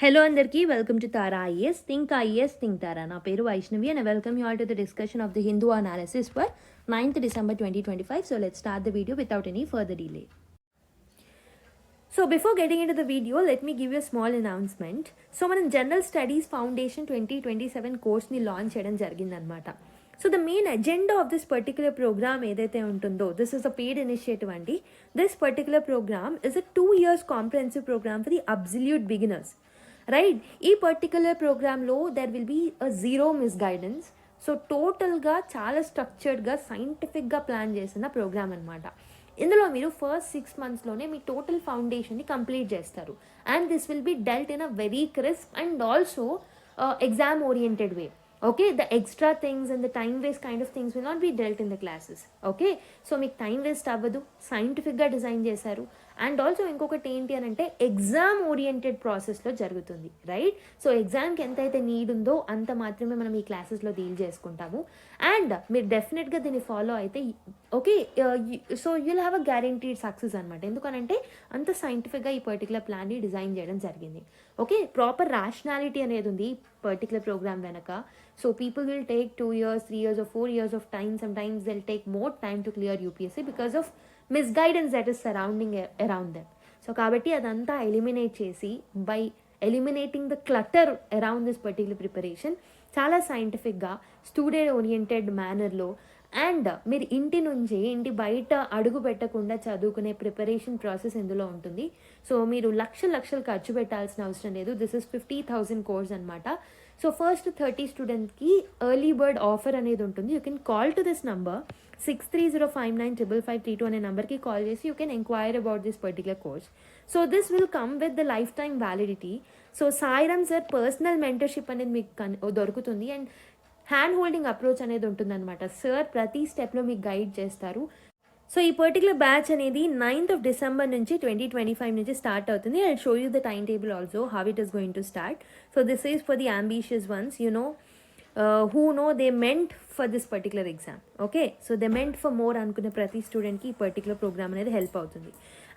Hello andarki, welcome to Tara IAS, Think IAS, Think Tara. Na peru Vaishnavi and I welcome you all to the discussion of the Hindu analysis for 9th December 2025. So let's start the video without any further delay. So before getting into the video, let me give you a small announcement. So మనం General Studies Foundation 2027 course ni launch చేయడం జరిగిందన్నమాట. So the main agenda of this particular program ఏదైతే ఉంటుందో, this is a paid initiative అండి. This particular program is a 2 years comprehensive program for the absolute beginners. Right, ఈ particular ప్రోగ్రాంలో there will be a zero misguidance. So టోటల్గా చాలా స్ట్రక్చర్డ్గా సైంటిఫిక్గా plan చేసిన programme అనమాట. ఇందులో మీరు ఫస్ట్ 6 monthsలోనే మీ టోటల్ ఫౌండేషన్ని కంప్లీట్ చేస్తారు. And this will be dealt in a very crisp and also exam oriented way. Okay, the extra things and the time waste kind of things will not be dealt in the classes. Okay, so మీకు time waste అవ్వదు, సైంటిఫిక్గా design చేశారు. And also ఇంకొకటి ఏంటి అని అంటే exam oriented ప్రాసెస్లో జరుగుతుంది. రైట్, సో ఎగ్జామ్కి ఎంతైతే నీడ్ ఉందో అంత మాత్రమే మనం ఈ క్లాసెస్లో డీల్ చేసుకుంటాము. అండ్ మీరు డెఫినెట్గా దీన్ని ఫాలో అయితే okay, so you'll have a guaranteed success అనమాట. ఎందుకనంటే అంత సైంటిఫిక్గా ఈ పర్టికులర్ ప్లాన్ని డిజైన్ చేయడం జరిగింది. ఓకే, ప్రాపర్ ర్యాషనాలిటీ అనేది ఉంది ఈ పర్టికులర్ ప్రోగ్రామ్ వెనక. So people will take 2 years, 3 years or 4 years of time. Sometimes they'll take more time to clear UPSC because of misguidance that is surrounding around them. So kabatti adanta eliminate chesi by eliminating the clutter around this particular preparation చాలా సైంటిఫిక్గా student oriented మేనర్లో and మీరు ఇంటి నుంచి ఇంటి బయట అడుగు పెట్టకుండా చదువుకునే ప్రిపరేషన్ ప్రాసెస్ ఇందులో ఉంటుంది. సో మీరు లక్షలు ఖర్చు పెట్టాల్సిన అవసరం లేదు. దిస్ ఇస్ 50,000 కోర్స్ అనమాట. సో ఫస్ట్ 30 స్టూడెంట్స్కి ఎర్లీ బర్డ్ ఆఫర్ అనేది ఉంటుంది. You can call to this number 6305955532 అనే నెంబర్కి కాల్ చేసి you can enquire about this particular course. So this will come with the life time validity. So Sairam sir personal mentorship అనేది మీకు దొరుకుతుంది and hand holding approach అనేది ఉంటుందన్నమాట. Sir ప్రతి స్టెప్లో మీకు గైడ్ చేస్తారు. సో ఈ పర్టికులర్ బ్యాచ్ అనేది 9th of December నుంచి 2025 నుంచి స్టార్ట్ అవుతుంది. I show you the time table also how it is going to start. So this is for the ambitious once, you know who know they meant for this particular exam. Okay, so they meant for more అనుకునే ప్రతి స్టూడెంట్కి ఈ particular programme అనేది help అవుతుంది.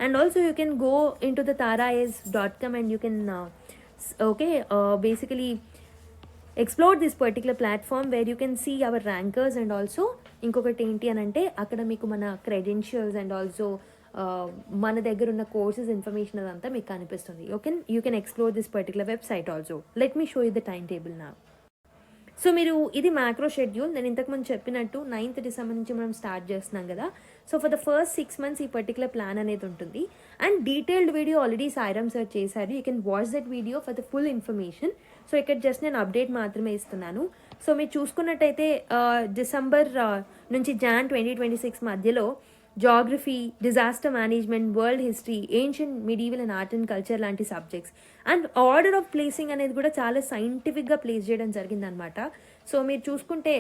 And also you can go in to the tara.com and you can basically explore this particular platform where you can see our rankers and also ఇంకొకటి ఏంటి అని అంటే అక్కడ మీకు మన క్రెడెన్షియల్స్ అండ్ ఆల్సో మన దగ్గర ఉన్న కోర్సెస్ ఇన్ఫర్మేషన్ అదంతా మీకు కనిపిస్తుంది. You can explore this particular website also. Let me show you the time table నా. సో మీరు ఇది మ్యాక్రో షెడ్యూల్. నేను ఇంతకుముందు చెప్పినట్టు 9th December నుంచి మనం స్టార్ట్ చేస్తున్నాం కదా. So for the first 6 months ఈ పర్టికులర్ ప్లాన్ అనేది ఉంటుంది. And detailed video already Sairam sir చేశారు. You can watch that video for the full information. So ఇక్కడ జస్ట్ నేను అప్డేట్ మాత్రమే ఇస్తున్నాను. సో మీరు చూసుకున్నట్టయితే డిసెంబర్ నుంచి Jan 2026 మధ్యలో geography, disaster management, world history, ancient, medieval and art and culture లాంటి subjects. And order of placing అనేది కూడా చాలా సైంటిఫిక్గా ప్లేస్ చేయడం జరిగిందనమాట. సో మీరు చూసుకుంటే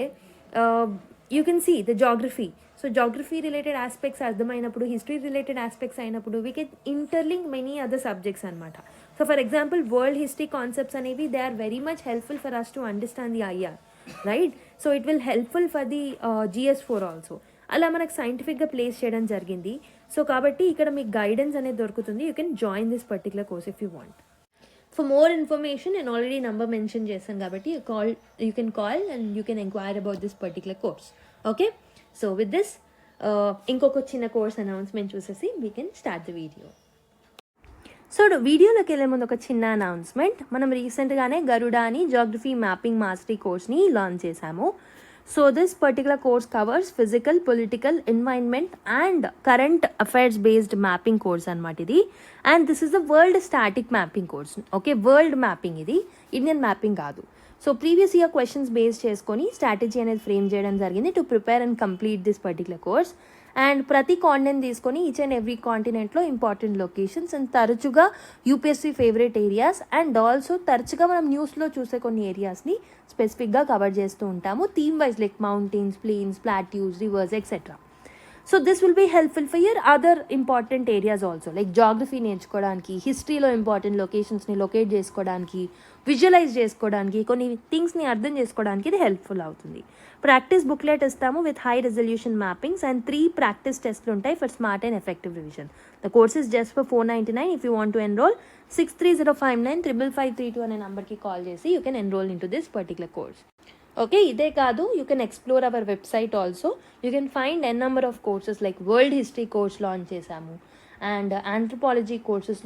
you can see the geography. So geography related aspects అర్థమైనప్పుడు, హిస్టరీ రిలేటెడ్ ఆస్పెక్ట్స్ అయినప్పుడు we can interlink many other subjects అనమాట. So for example world history concepts అనేవి they are very much helpful for us to understand the IR, right? So it will helpful for the GS4 also. అలా మనకు సైంటిఫిక్గా place చేయడం జరిగింది. So కాబట్టి ఇక్కడ మీకు గైడెన్స్ అనేది దొరుకుతుంది. You can join this particular course if you want. For more information నేను ఆల్రెడీ నెంబర్ మెన్షన్ చేశాను కాబట్టి you can call and you can enquire about this particular course. Okay, so with this ఇంకొక చిన్న course announcement చూసేసి we can start the video. So వీడియోలోకి వెళ్ళే ముందు ఒక చిన్న అనౌన్స్మెంట్. మనం రీసెంట్గానే గరుడా అని జాగ్రఫీ మ్యాపింగ్ మాస్టరీ కోర్స్ని లాంచ్ చేశాము. So this particular course covers physical, political, environment and current affairs based mapping course anamata idi. And this is the world static mapping course. Okay, world mapping idi, Indian mapping kaadu. So previous year questions based cheskoni strategy అనేది frame చేయడం జరిగింది to prepare and complete this particular course. And ప్రతి continent తీసుకొని each and every కాంటినెంట్లో important locations and తరచుగా UPSC favourite areas and also తరచుగా మనం న్యూస్లో చూసే కొన్ని ఏరియాస్ని స్పెసిఫిక్గా కవర్ చేస్తూ ఉంటాము. Theme wise like mountains, plains, plateaus, rivers etcetera. So this will be helpful for your other important areas also, like geography నేర్చుకోవడానికి, హిస్టరీలో ఇంపార్టెంట్ లొకేషన్స్ని లొకేట్ చేసుకోవడానికి, విజువలైజ్ చేసుకోవడానికి, కొన్ని థింగ్స్ని అర్థం చేసుకోవడానికి ఇది హెల్ప్ఫుల్ అవుతుంది. ప్రాక్టీస్ బుక్లెట్ ఇస్తాము with high resolution mappings and 3 practice టెస్ట్లు ఉంటాయి for smart and effective revision. The course is just for $499. If you want to enrol 6305955532 అనే నెంబర్కి కాల్ చేసి you can enrol into this particular course. Okay, ఇదే కాదు, you can explore our website also. You can find an number of courses like world history course launch చేశాము and anthropology courses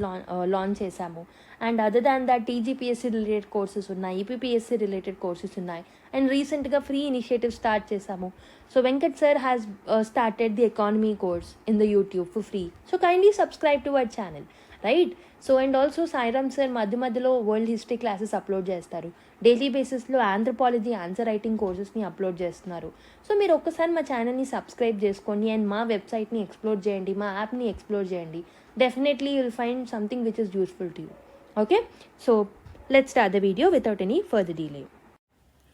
launch చేశాము. And other than that TGPSC related courses ఉన్నాయి, APPSC related courses ఉన్నాయి. And రీసెంట్గా free initiative start చేశాము. So Venkat sir has started the economy course in the YouTube for free. So kindly subscribe to our channel, right? So and also Sairam sir మధ్యలో world history classes upload చేస్తారు. Daily బేసిస్లో anthropology answer writing కోర్సెస్ని upload చేస్తున్నారు. So మీరు ఒక్కసారి మా ఛానల్ని subscribe చేసుకోండి అండ్ మా వెబ్సైట్ని ఎక్స్ప్లోర్ చేయండి, మా యాప్ని ఎక్స్ప్లోర్ చేయండి. Definitely you will find something which is useful to you. Okay, so let's start the video without any further delay.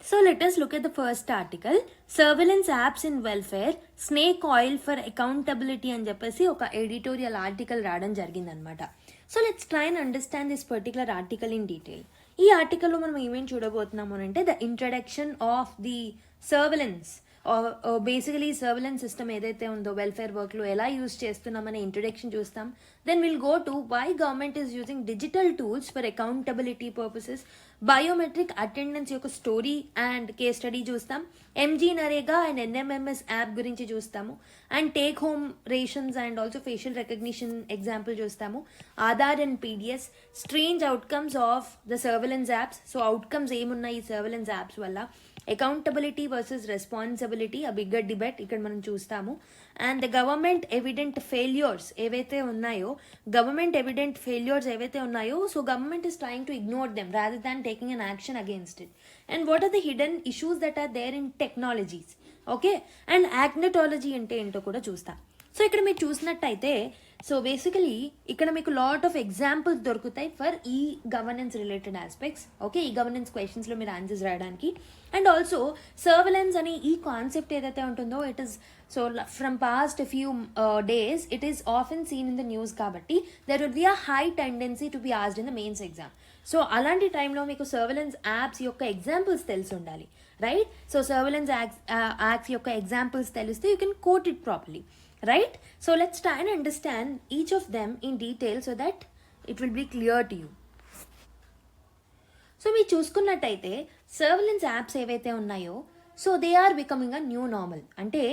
So let us look at the first article, surveillance apps in welfare, snake oil for accountability అని చెప్పేసి ఒక editorial article రావడం జరిగిందనమాట. So let's try and understand this particular article in detail. ఈ ఆర్టికల్లో మనం ఏమేమి చూడబోతున్నాము అంటే the introduction of the surveillance, basically surveillance system ఏదైతే ఉందో వెల్ఫేర్ వర్క్లో ఎలా యూజ్ చేస్తున్నామనే ఇంట్రడక్షన్ చూస్తాం. Then will go to why government is using digital tools for accountability purposes, biometric attendance యొక్క స్టోరీ అండ్ కేస్ స్టడీ చూస్తాం, MG NREGA and NMMS app గురించి చూస్తాము, and take home rations and also facial recognition example చూస్తాము, Aadhaar and PDS, strange outcomes of the surveillance apps. So outcomes ఏమున్నాయి ఈ surveillance apps వల్ల, accountability versus responsibility, a bigger debate ఇక్కడ మనం చూస్తాము. And the government evident failures ఏవైతే ఉన్నాయో, so government is trying to ignore them rather than taking an action against it. And what are the hidden issues that are there in technologies. Okay, and agnotology అంటే ఏంటో కూడా చూస్తాం. So ఇక్కడ మీరు చూసినట్టయితే, so basically ఇక్కడ మీకు lot of examples దొరుకుతాయి for e governance related aspects. Okay, e governance క్వశ్చన్స్లో మీరు ఆన్సర్స్ రాయడానికి. అండ్ ఆల్సో సర్వేలెన్స్ అనే ఈ కాన్సెప్ట్ ఏదైతే ఉంటుందో, it is so from past few days it is often seen in the news, కాబట్టి there would be a high tendency to be asked in the mains exam. So అలాంటి టైంలో మీకు surveillance apps యొక్క examples తెలిసి ఉండాలి, right? So surveillance apps యొక్క examples తెలిస్తే you can quote it properly, right? So let's try and understand each of them in detail so that it will be clear to you. So మీరు చూసుకున్నట్టయితే surveillance apps ఏవైతే ఉన్నాయో, so they are becoming a new normal. అంటే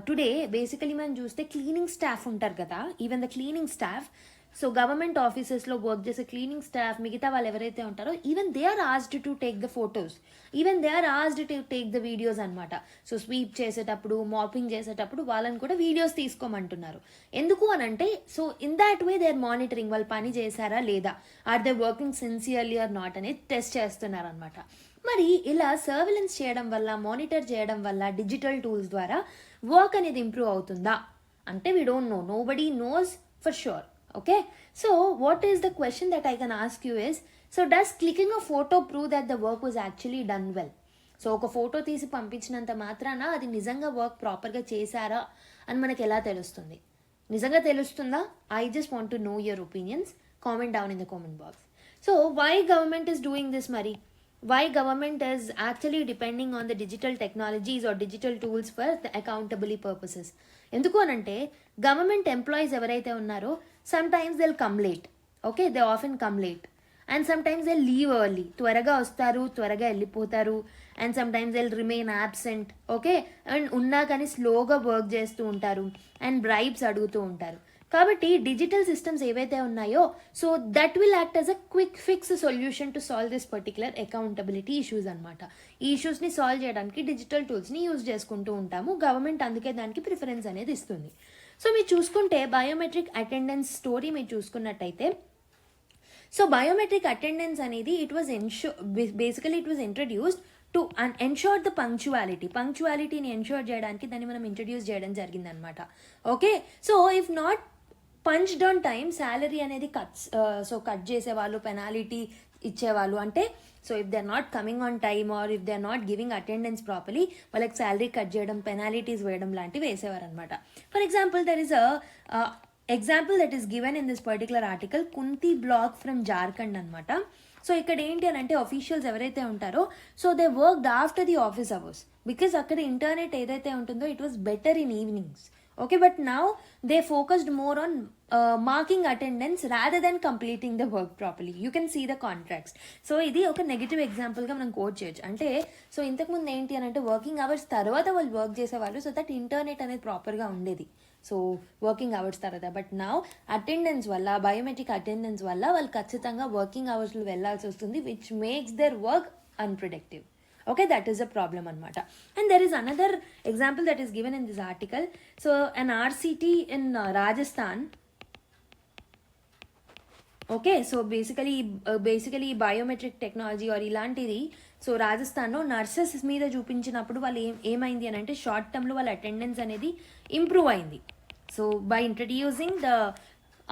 today basically మనం చూస్తే cleaning staff ఉంటారు కదా, even the cleaning staff, so government ఆఫీసెస్లో వర్క్ చేసే క్లీనింగ్ స్టాఫ్, మిగతా వాళ్ళు ఎవరైతే ఉంటారో, even they are asked to take the photos, even they are asked to take the videos అనమాట. సో స్వీప్ చేసేటప్పుడు, మాపింగ్ చేసేటప్పుడు వాళ్ళని కూడా వీడియోస్ తీసుకోమంటున్నారు. ఎందుకు అని అంటే, so in that way they are monitoring, వాళ్ళు పని చేశారా లేదా, are they working sincerely or not అనేది టెస్ట్ చేస్తున్నారు అనమాట. మరి ఇలా సర్వేలెన్స్ చేయడం వల్ల, మానిటర్ చేయడం వల్ల డిజిటల్ టూల్స్ ద్వారా వర్క్ అనేది ఇంప్రూవ్ అవుతుందా అంటే, we don't know, nobody nose for sure. Okay, so what is the question that I can ask you is, so does clicking a photo prove that the work was actually done well? So ఒక photo తీసి పంపించినంత మాత్రాన అది నిజంగా work ప్రాపర్గా చేశారా అని మనకు ఎలా తెలుస్తుంది? నిజంగా తెలుస్తుందా? I just want to know your opinions. Comment down in the comment box. So why government is doing this, Mari? Why government is actually depending on the digital technologies or digital tools for the accountability purposes? ఎందుకు అనంటే, government employees ఎవరైతే ఉన్నారో, sometimes they will come late. Okay, they often come late. And sometimes they leave early, త్వరగా వస్తారు, త్వరగా వెళ్ళిపోతారు. And sometimes they remain absent. Okay, and ఉన్నా కానీ స్లోగా వర్క్ చేస్తూ ఉంటారు అండ్ బ్రైబ్స్ అడుగుతూ ఉంటారు. కాబట్టి డిజిటల్ సిస్టమ్స్ ఏవైతే ఉన్నాయో, so that will act as a quick fix solution to solve this particular accountability issues అనమాట. ఈ ఇష్యూస్ని సాల్వ్ చేయడానికి డిజిటల్ టూల్స్ని యూజ్ చేసుకుంటూ ఉంటాము. గవర్నమెంట్ అందుకే దానికి ప్రిఫరెన్స్ అనేది ఇస్తుంది. సో మీరు చూసుకుంటే బయోమెట్రిక్ అటెండెన్స్ స్టోరీ మీరు చూసుకున్నట్టయితే, సో బయోమెట్రిక్ అటెండెన్స్ అనేది it was introduced to ensure the పంక్చువాలిటీని ఎన్షోర్ చేయడానికి దాన్ని మనం ఇంట్రడ్యూస్ చేయడం జరిగిందనమాట. Okay, so if not punched on time, salary అనేది కట్ చేసేవాళ్ళు, పెనాలిటీ ఇచ్చేవాళ్ళు. అంటే so if they are not coming on time or if they are not giving attendance properly వాళ్ళకి శాలరీ కట్ చేయడం, పెనాలిటీస్ వేయడం లాంటివి వేసేవారు అనమాట. For example there is example that is given in this particular article, Khunti block from Jharkhand అనమాట. So ఇక్కడ ఏంటి అని అంటే అఫీషియల్స్ ఎవరైతే ఉంటారో so they worked after the office hours because అక్కడ ఇంటర్నెట్ ఏదైతే ఉంటుందో it was better in evenings. Okay, but now they focused more on marking attendance rather than completing the work properly. You can see the contrast. So ఇది ఒక negative ఎగ్జాంపుల్గా మనం coat చేయొచ్చు. అంటే so ఇంతకుముందు ఏంటి అని అంటే వర్కింగ్ అవర్స్ తర్వాత వాళ్ళు వర్క్ చేసేవాళ్ళు, సో దట్ ఇంటర్నెట్ అనేది ప్రాపర్గా ఉండేది. సో వర్కింగ్ అవర్స్ తర్వాత, బట్ నౌ అటెండెన్స్ వల్ల, బయోమెట్రిక్ అటెండెన్స్ వల్ల వాళ్ళు ఖచ్చితంగా వర్కింగ్ అవర్స్లో వెళ్ళాల్సి వస్తుంది, which makes their work unproductive. Okay, that is a problem anamata. And there is another example that is given in this article. So an RCT in Rajasthan. Okay, so basically biometric technology or ilantidi. So Rajasthan lo nurses meeda చూపించినప్పుడు వాళ్ళు ఏమైంది అని అంటే short term లో వాళ్ళ attendance అనేది improve అయింది. So by introducing the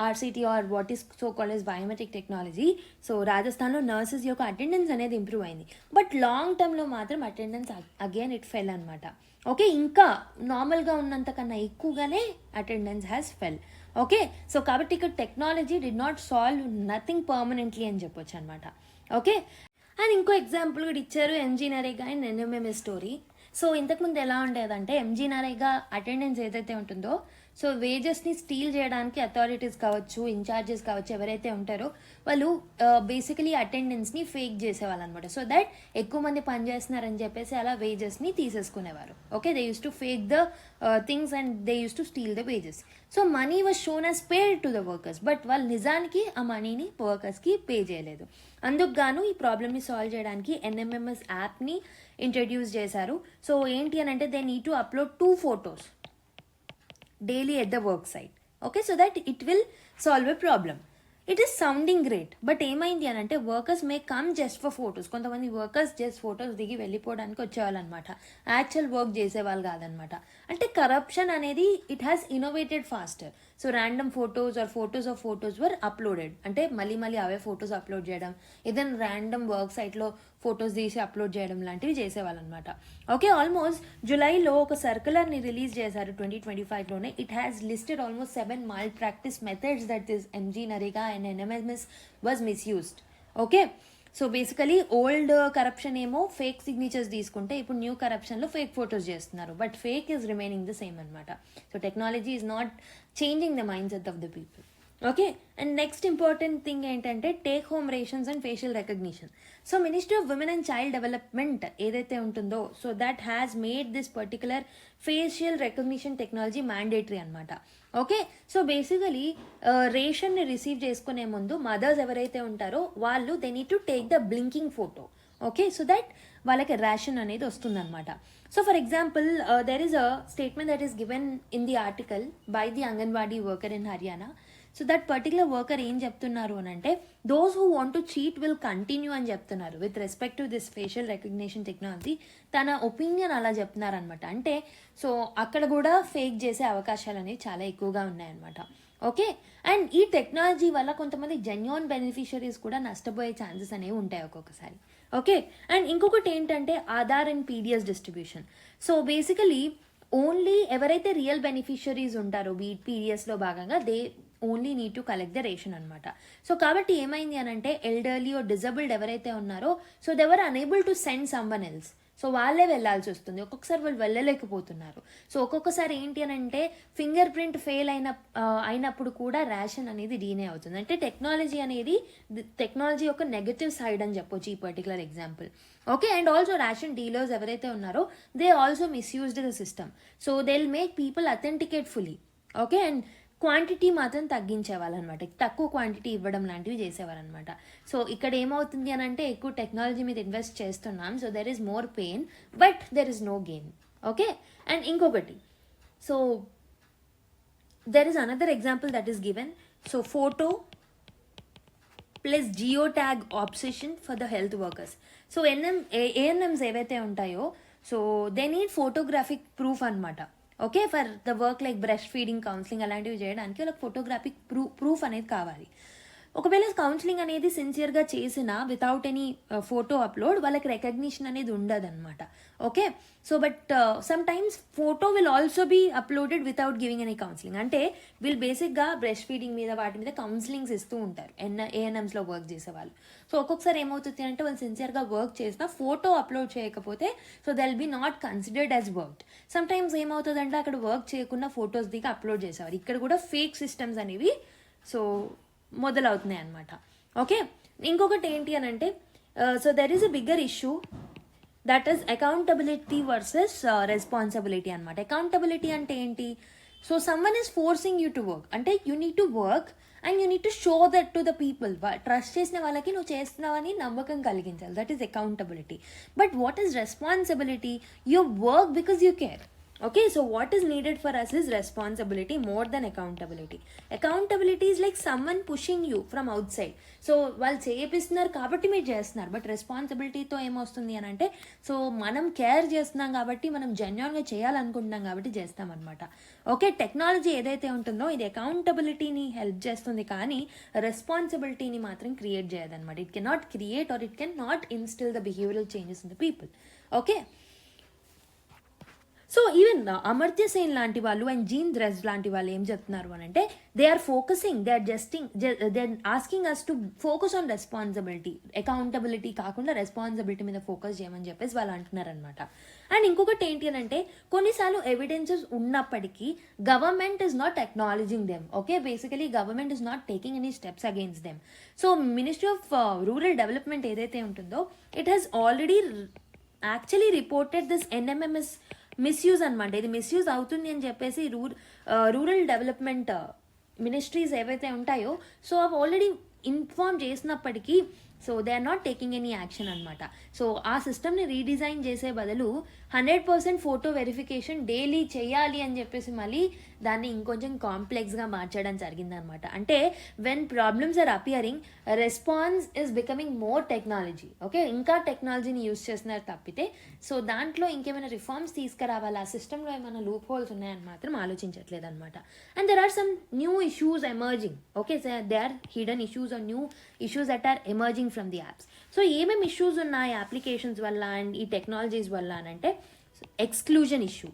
RCT or what is so called as biometric technology, so రాజస్థాన్లో నర్సెస్ యొక్క అటెండెన్స్ అనేది ఇంప్రూవ్ అయింది. బట్ లాంగ్ టర్మ్లో మాత్రం అటెండెన్స్ అగైన్ ఇట్ ఫెల్ అనమాట. ఓకే, ఇంకా నార్మల్గా ఉన్నంత కన్నా ఎక్కువగానే attendance has fell. Okay, so కాబట్టి ఇక్కడ technology did not solve nothing permanently అని చెప్పొచ్చు అనమాట. ఓకే, అండ్ ఇంకో ఎగ్జాంపుల్ కూడా ఇచ్చారు, MG NREGA and NMMS story. So ఇంతకుముందు ఎలా ఉండేదంటే ఎంజీ నరేగా అటెండెన్స్ ఏదైతే ఉంటుందో సో వేజెస్ని స్టీల్ చేయడానికి అథారిటీస్ కావచ్చు, ఇన్ఛార్జెస్ కావచ్చు, ఎవరైతే ఉంటారో వాళ్ళు బేసికలీ అటెండెన్స్ని ఫేక్ చేసేవాళ్ళు అనమాట. సో దట్ ఎక్కువ మంది పనిచేస్తున్నారని చెప్పేసి అలా వేజెస్ని తీసేసుకునేవారు. Okay, they use to fake the things and they use to steal the wages. So money was shown as paid to the workers, but వాళ్ళు నిజానికి ఆ మనీని వర్కర్స్కి పే చేయలేదు. అందుకు గాను ఈ ప్రాబ్లమ్ని సాల్వ్ చేయడానికి ఎన్ఎంఎంఎస్ యాప్ని ఇంట్రడ్యూస్ చేశారు. సో ఏంటి అని అంటే they need to upload 2 photos daily at the work site. Okay, so that it will solve a problem. It is sounding great, but ఏమైంది అని అంటే workers may come just for photos. కొంతమంది workers just photos దిగి వెళ్ళిపోవడానికి వచ్చేవాళ్ళు అనమాట, actual work చేసేవాళ్ళు కాదనమాట. అంటే కరప్షన్ అనేది it has innovated faster. So random photos or photos of photos were uploaded, అంటే మళ్ళీ అవే ఫొటోస్ అప్లోడ్ చేయడం, ఏదైనా ర్యాండమ్ వర్క్ సైట్లో ఫొటోస్ తీసి అప్లోడ్ చేయడం లాంటివి చేసేవాళ్ళు అనమాట. ఓకే, ఆల్మోస్ట్ జూలైలో ఒక సర్క్యులర్ని రిలీజ్ చేశారు 2025లోనే. It has listed almost 7 mal practice methods that is MG NREGA and NMMS was misused. Okay, so basically old corruption ఏమో ఫేక్ సిగ్నేచర్స్ తీసుకుంటే ఇప్పుడు న్యూ కరప్షన్లో ఫేక్ ఫొటోస్ చేస్తున్నారు, but fake is remaining the same అనమాట. So technology is not changing the mind set of the people. Okay, and next important thing ఏంటంటే take home rations and facial recognition. So ministry of women and child development ఏదైతే ఉంటుందో so that has made this particular facial recognition technology mandatory అనమాట. Okay, so basically రేషన్ని receive చేసుకునే ముందు mothers ఎవరైతే ఉంటారో వాళ్ళు they need to take the blinking photo. Okay, so that వాళ్ళకి ration అనేది వస్తుందన్నమాట. So for example there is a statement that is given in the article by the anganwadi worker in Haryana. So that particular worker ఏం చెప్తున్నారు అని అంటే those who want to cheat will continue అని చెప్తున్నారు with respect to this facial recognition technology. తన opinion అలా చెప్తున్నారు అనమాట. అంటే సో అక్కడ కూడా ఫేక్ చేసే అవకాశాలు అనేవి చాలా ఎక్కువగా ఉన్నాయన్నమాట. ఓకే, అండ్ ఈ టెక్నాలజీ వల్ల కొంతమంది జెన్యూన్ బెనిఫిషరీస్ కూడా నష్టపోయే ఛాన్సెస్ అనేవి ఉంటాయి ఒక్కొక్కసారి. ఓకే, అండ్ ఇంకొకటి ఏంటంటే Aadhaar and PDS distribution. So basically only ఎవరైతే రియల్ బెనిఫిషరీస్ ఉంటారో పీడిఎస్లో భాగంగా they only need to collect the ration అనమాట. సో కాబట్టి ఏమైంది అని అంటే ఎల్డర్లీ ఓ డిజబుల్డ్ ఎవరైతే ఉన్నారో so they were unable to send someone else. So వాళ్ళే వెళ్ళాల్సి వస్తుంది, ఒక్కొక్కసారి వాళ్ళు వెళ్ళలేకపోతున్నారు. సో ఒక్కొక్కసారి ఏంటి అని అంటే ఫింగర్ ప్రింట్ ఫెయిల్ అయినప్పుడు కూడా రేషన్ అనేది డీనే అవుతుంది. అంటే టెక్నాలజీ యొక్క నెగటివ్ సైడ్ అని చెప్పొచ్చు ఈ particular example. Okay, and also ration dealers ఎవరైతే ఉన్నారో they also misused the system. So they will make people authenticate fully. Okay, and quantity మాత్రం తగ్గించేవాళ్ళనమాట, తక్కువ క్వాంటిటీ ఇవ్వడం లాంటివి చేసేవారనమాట. సో ఇక్కడ ఏమవుతుంది అని అంటే ఎక్కువ టెక్నాలజీ మీద ఇన్వెస్ట్ చేస్తున్నాం, so there is more pain but there is no gain. Okay, and ఇంకొకటి so there is another example that is given. So photo plus geo tag obsession for the health workers. So ANMs ఏవైతే ఉంటాయో so they need photographic proof అనమాట. Okay, for the work like breast feeding, counselling అలాంటివి చేయడానికి వాళ్ళకి photographic proof అనేది కావాలి. ఒకవేళ counselling అనేది సిన్సియర్గా చేసినా వితౌట్ ఎనీ ఫోటో అప్లోడ్ వాళ్ళకి రికగ్నిషన్ అనేది ఉండదన్నమాట. Okay, so but sometimes photo will also be uploaded without giving any counselling. అంటే వీళ్ళు బేసిక్గా బ్రెస్ట్ ఫీడింగ్ మీద వాటి మీద కౌన్సిలింగ్స్ ఇస్తూ ఉంటారు ఏఎన్ఎంస్లో వర్క్ చేసే వాళ్ళు. సో ఒక్కొక్కసారి ఏమవుతుంది అంటే వాళ్ళు సిన్సియర్గా వర్క్ చేసినా ఫోటో అప్లోడ్ చేయకపోతే so they'll be not considered as work. Sometimes ఏమవుతుందంటే అక్కడ వర్క్ చేయకుండా ఫొటోస్ దిగి అప్లోడ్ చేసేవారు. ఇక్కడ కూడా ఫేక్ సిస్టమ్స్ అనేవి సో మొదలవుతున్నాయి అనమాట. ఓకే, ఇంకొకటి ఏంటి అని అంటే so there is a bigger issue that is accountability versus responsibility అనమాట. అకౌంటబిలిటీ అంటే ఏంటి? So someone is forcing you to work, అంటే you need to work and you need to show that to the people. Trust చేసిన వాళ్ళకి నువ్వు చేస్తున్నావని నమ్మకం కలిగించాలి. That is accountability. But what is responsibility? You work because you care. Okay, so what is needed for us is responsibility more than accountability. Accountability is like someone pushing you from outside. So వాళ్ళు చేపిస్తున్నారు కాబట్టి మీరు చేస్తున్నారు. But రెస్పాన్సిబిలిటీతో ఏమొస్తుంది అని అంటే so మనం care చేస్తున్నాం కాబట్టి మనం జెన్యున్గా చేయాలనుకుంటున్నాం కాబట్టి చేస్తాం అనమాట. ఓకే, టెక్నాలజీ ఏదైతే ఉంటుందో ఇది అకౌంటబిలిటీని హెల్ప్ చేస్తుంది కానీ రెస్పాన్సిబిలిటీని మాత్రం క్రియేట్ చేయదన్నమాట. It can not create or it can not instil the behavioural changes in the people. Okay, so even Amartya Sen లాంటి వాళ్ళు అండ్ జీన్ డ్రెస్ లాంటి వాళ్ళు ఏం చెప్తున్నారు అని అంటే they are focusing, they are asking us to focus on responsibility. Accountability కాకుండా responsibility మీద ఫోకస్ చేయమని చెప్పేసి వాళ్ళు అంటున్నారు అనమాట. అండ్ ఇంకొకటి ఏంటి అని అంటే కొన్నిసార్లు ఎవిడెన్సెస్ ఉన్నప్పటికీ government is not acknowledging them. Okay, basically government is not taking any steps against them. So ministry of rural development ఏదైతే ఉంటుందో it has already actually reported this NMMS misuse అనమాట. ఇది మిస్యూజ్ అవుతుంది అని చెప్పేసి రూరల్ డెవలప్మెంట్ మినిస్ట్రీస్ ఏవైతే ఉంటాయో so అవి ఆల్రెడీ ఇన్ఫార్మ్ చేసినప్పటికీ so they are not taking any action అనమాట. సో ఆ సిస్టమ్ని రీడిజైన్ చేసే బదులు 100% ఫోటో వెరిఫికేషన్ డైలీ చేయాలి అని చెప్పేసి మళ్ళీ దాన్ని ఇంకొంచెం కాంప్లెక్స్గా మార్చడం జరిగిందనమాట. అంటే when problems are appearing response is becoming more technology. Okay, ఇంకా టెక్నాలజీని యూస్ చేస్తున్నారు తప్పితే సో దాంట్లో ఇంకేమైనా రిఫార్మ్స్ తీసుకురావాలి, ఆ సిస్టంలో ఏమైనా లూప్ హోల్స్ ఉన్నాయని మాత్రం ఆలోచించట్లేదు అనమాట. And there are some new issues emerging. Okay, they are hidden issues are new issues that are emerging from the apps. So ఏమేమి ఇష్యూస్ ఉన్నాయి అప్లికేషన్స్ వల్ల అండ్ ఈ టెక్నాలజీస్ వల్ల అని అంటే exclusion issue.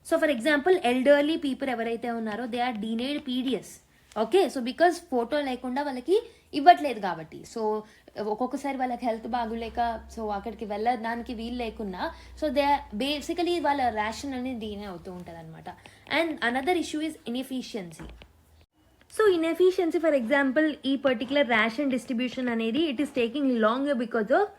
So for example elderly people ఎవరైతే ఉన్నారో they are denied PDS. Okay, so because photo లేకుండా వాళ్ళకి ఇవ్వట్లేదు కాబట్టి సో ఒక్కొక్కసారి వాళ్ళకి హెల్త్ బాగులేక సో అక్కడికి వెళ్ళడానికి వీలు లేకున్నా సో దే బేసికలీ వాళ్ళ రేషన్ అనేది దీనే అవుతూ ఉంటుంది అనమాట. And another issue is inefficiency. So inefficiency for example ఈ పర్టికులర్ రేషన్ డిస్ట్రిబ్యూషన్ అనేది it is taking long because of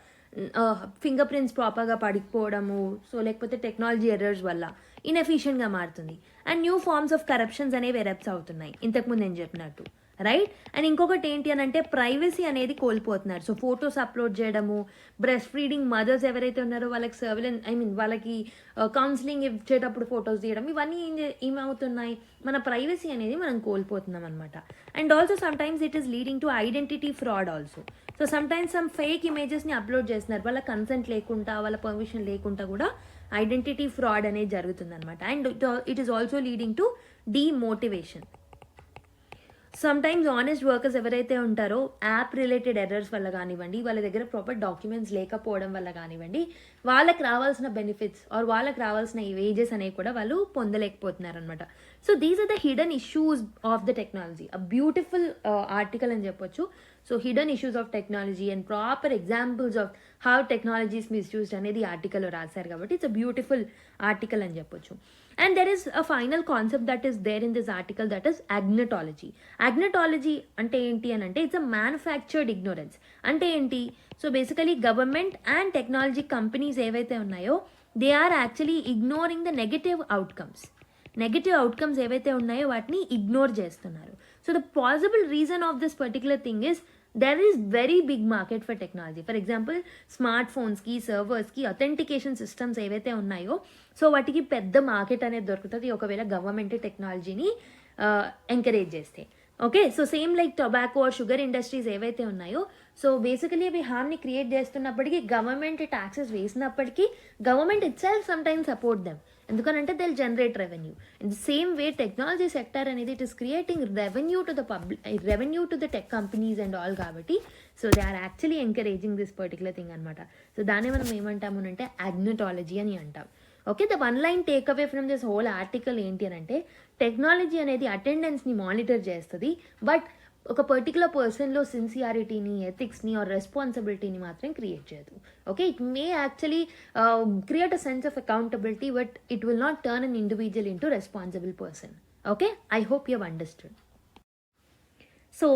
fingerprints ప్రాపర్గా పడిపోవడము సో లేకపోతే టెక్నాలజీ ఎర్రర్స్ వల్ల ఇన్ఎఫిషియెంట్గా మారుతుంది. And new forms of corruptions అనేవి ఎరప్ట్స్ అవుతున్నాయి ఇంతకుముందు నేను చెప్పినట్టు, రైట్. అండ్ ఇంకొకటి ఏంటి అని అంటే ప్రైవసీ అనేది కోల్పోతున్నారు. సో ఫొటోస్ అప్లోడ్ చేయడము, బ్రెస్ట్ ఫీడింగ్ మదర్స్ ఎవరైతే ఉన్నారో వాళ్ళకి సర్విలెన్స్ వాళ్ళకి కౌన్సిలింగ్ ఇచ్చేటప్పుడు ఫొటోస్ తీయడం ఇవన్నీ ఏమవుతున్నాయి, మన ప్రైవసీ అనేది మనం కోల్పోతున్నాం అనమాట. And also sometimes it is leading to identity fraud also. So sometimes some fake ఇమేజెస్ని అప్లోడ్ చేస్తున్నారు వాళ్ళ కన్సెంట్ లేకుండా వాళ్ళ పర్మిషన్ లేకుండా కూడా ఐడెంటిటీ ఫ్రాడ్ అనేది జరుగుతుంది అనమాట. And it is also leading to demotivation. Some times honest workers ఎవరైతే ఉంటారో యాప్ రిలేటెడ్ ఎర్రర్స్ వల్ల కానివ్వండి, వాళ్ళ దగ్గర ప్రాపర్ డాక్యుమెంట్స్ లేకపోవడం వల్ల కానివ్వండి, వాళ్ళకి రావాల్సిన బెనిఫిట్స్ ఆర్ వాళ్ళకి రావాల్సిన వేజెస్ అనేవి కూడా వాళ్ళు పొందలేకపోతున్నారు అనమాట. So these are the hidden issues of the technology. A beautiful article అని చెప్పొచ్చు. So hidden issues of technology and proper examples of how technology's misused అనేది ఆర్టికల్లో రాశారు కాబట్టి ఇట్స్ అ బ్యూటిఫుల్ ఆర్టికల్ అని చెప్పొచ్చు. And there is a final concept that is there in this article, that is agnotology. Agnotology ante enti anante it's a manufactured ignorance. Ante enti, so basically government and technology companies evaithe unnayo they are actually ignoring the negative outcomes. Negative outcomes evaithe unnayo vatni ignore chestunnaru. So the possible reason of this particular thing is there is very big market for technology. For example, smartphones ki, servers ki, authentication systems ఏవైతే ఉన్నాయో so వాటికి పెద్ద market అనేది దొరుకుతుంది ఒకవేళ government టెక్నాలజీని encourage చేస్తే. Okay, so same like tobacco or sugar industries ఏవైతే ఉన్నాయో సో బేసికలీ అవి హార్మ్ని క్రియేట్ చేస్తున్నప్పటికీ గవర్నమెంట్ ట్యాక్సెస్ వేసినప్పటికీ government itself sometimes support them. ఎందుకనంటే they will generate revenue. In the same way technology sector అనేది it is creating revenue to the tech companies and all కాబట్టి so they are actually encouraging this particular thing అనమాట. So దాన్ని మనం ఏమంటాము అంటే agnotology అని అంటాం. Okay, the one line take away from this whole article ఏంటి అని అంటే టెక్నాలజీ అనేది అటెండెన్స్ని మానిటర్ చేస్తుంది, బట్ ఒక పర్టికులర్ పర్సన్లో సిన్సియారిటీని, ఎథిక్స్ని ఆర్ రెస్పాన్సిబిలిటీని మాత్రం క్రియేట్ చేయదు. Okay, it may actually create a sense of accountability, but it will not turn an individual into responsible person. Okay, I hope you have understood. So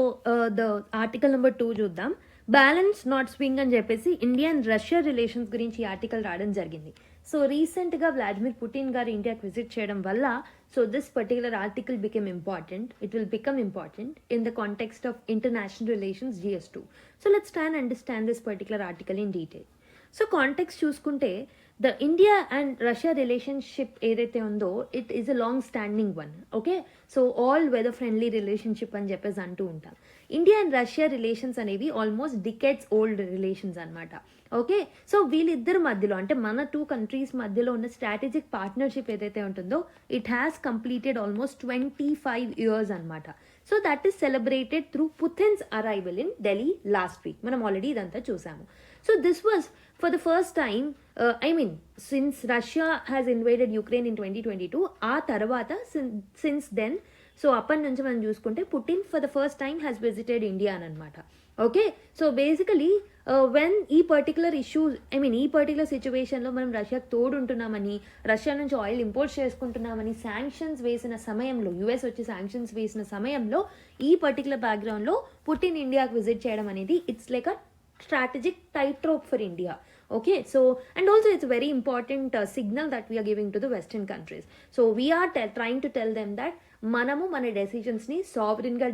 the article number 2 చూద్దాం. Balance not swing అని చెప్పేసి India and Russia relations గురించి ఈ article రావడం జరిగింది. So రీసెంట్గా Vladimir Putin గారు ఇండియాకి విజిట్ చేయడం వల్ల so this particular article became important. It will become important in the context of international relations GS2. So let's try and understand this particular article in detail. So context చూసుకుంటే the India and Russia relationship ఏదైతే ఉందో it is a long standing one. Okay, so all weather friendly relationship అని చెప్పేసి అంటూ ఉంటాం. India and Russia relations అనేవి almost decades old relations అనమాట. Okay, so వీళ్ళిద్దరి మధ్యలో అంటే మన 2 కంట్రీస్ మధ్యలో ఉన్న స్ట్రాటజిక్ పార్ట్నర్షిప్ ఏదైతే ఉంటుందో it has completed almost 25 years అనమాట. So that is celebrated through Putin's arrival in Delhi last week. మనం ఆల్రెడీ ఇదంతా చూసాము. So this was for the first time since Russia has invaded Ukraine in 2022, ఆ తర్వాత since then so అప్పటి నుంచి మనం చూసుకుంటే Putin for the first time has visited India అని అనమాట. ఓకే, సో బేసికలీ వెన్ ఈ పర్టికులర్ ఇష్యూస్ ఈ పర్టికులర్ సిచ్యువేషన్లో మనం రష్యాకి తోడుంటున్నామని, రష్యా నుంచి ఆయిల్ ఇంపోర్ట్ చేసుకుంటున్నామని శాంక్షన్స్ వేసిన సమయంలో, యుఎస్ వచ్చి శాంక్షన్స్ వేసిన సమయంలో ఈ పర్టికులర్ బ్యాక్గ్రౌండ్లో పుటిన్ ఇండియాకి విజిట్ చేయడం అనేది it's like a strategic tightrope for India. Okay, so and also it's a very important signal that we are giving to the Western countries. So we are trying to tell them that మనము మన డెసిషన్స్ని సావరిన్గా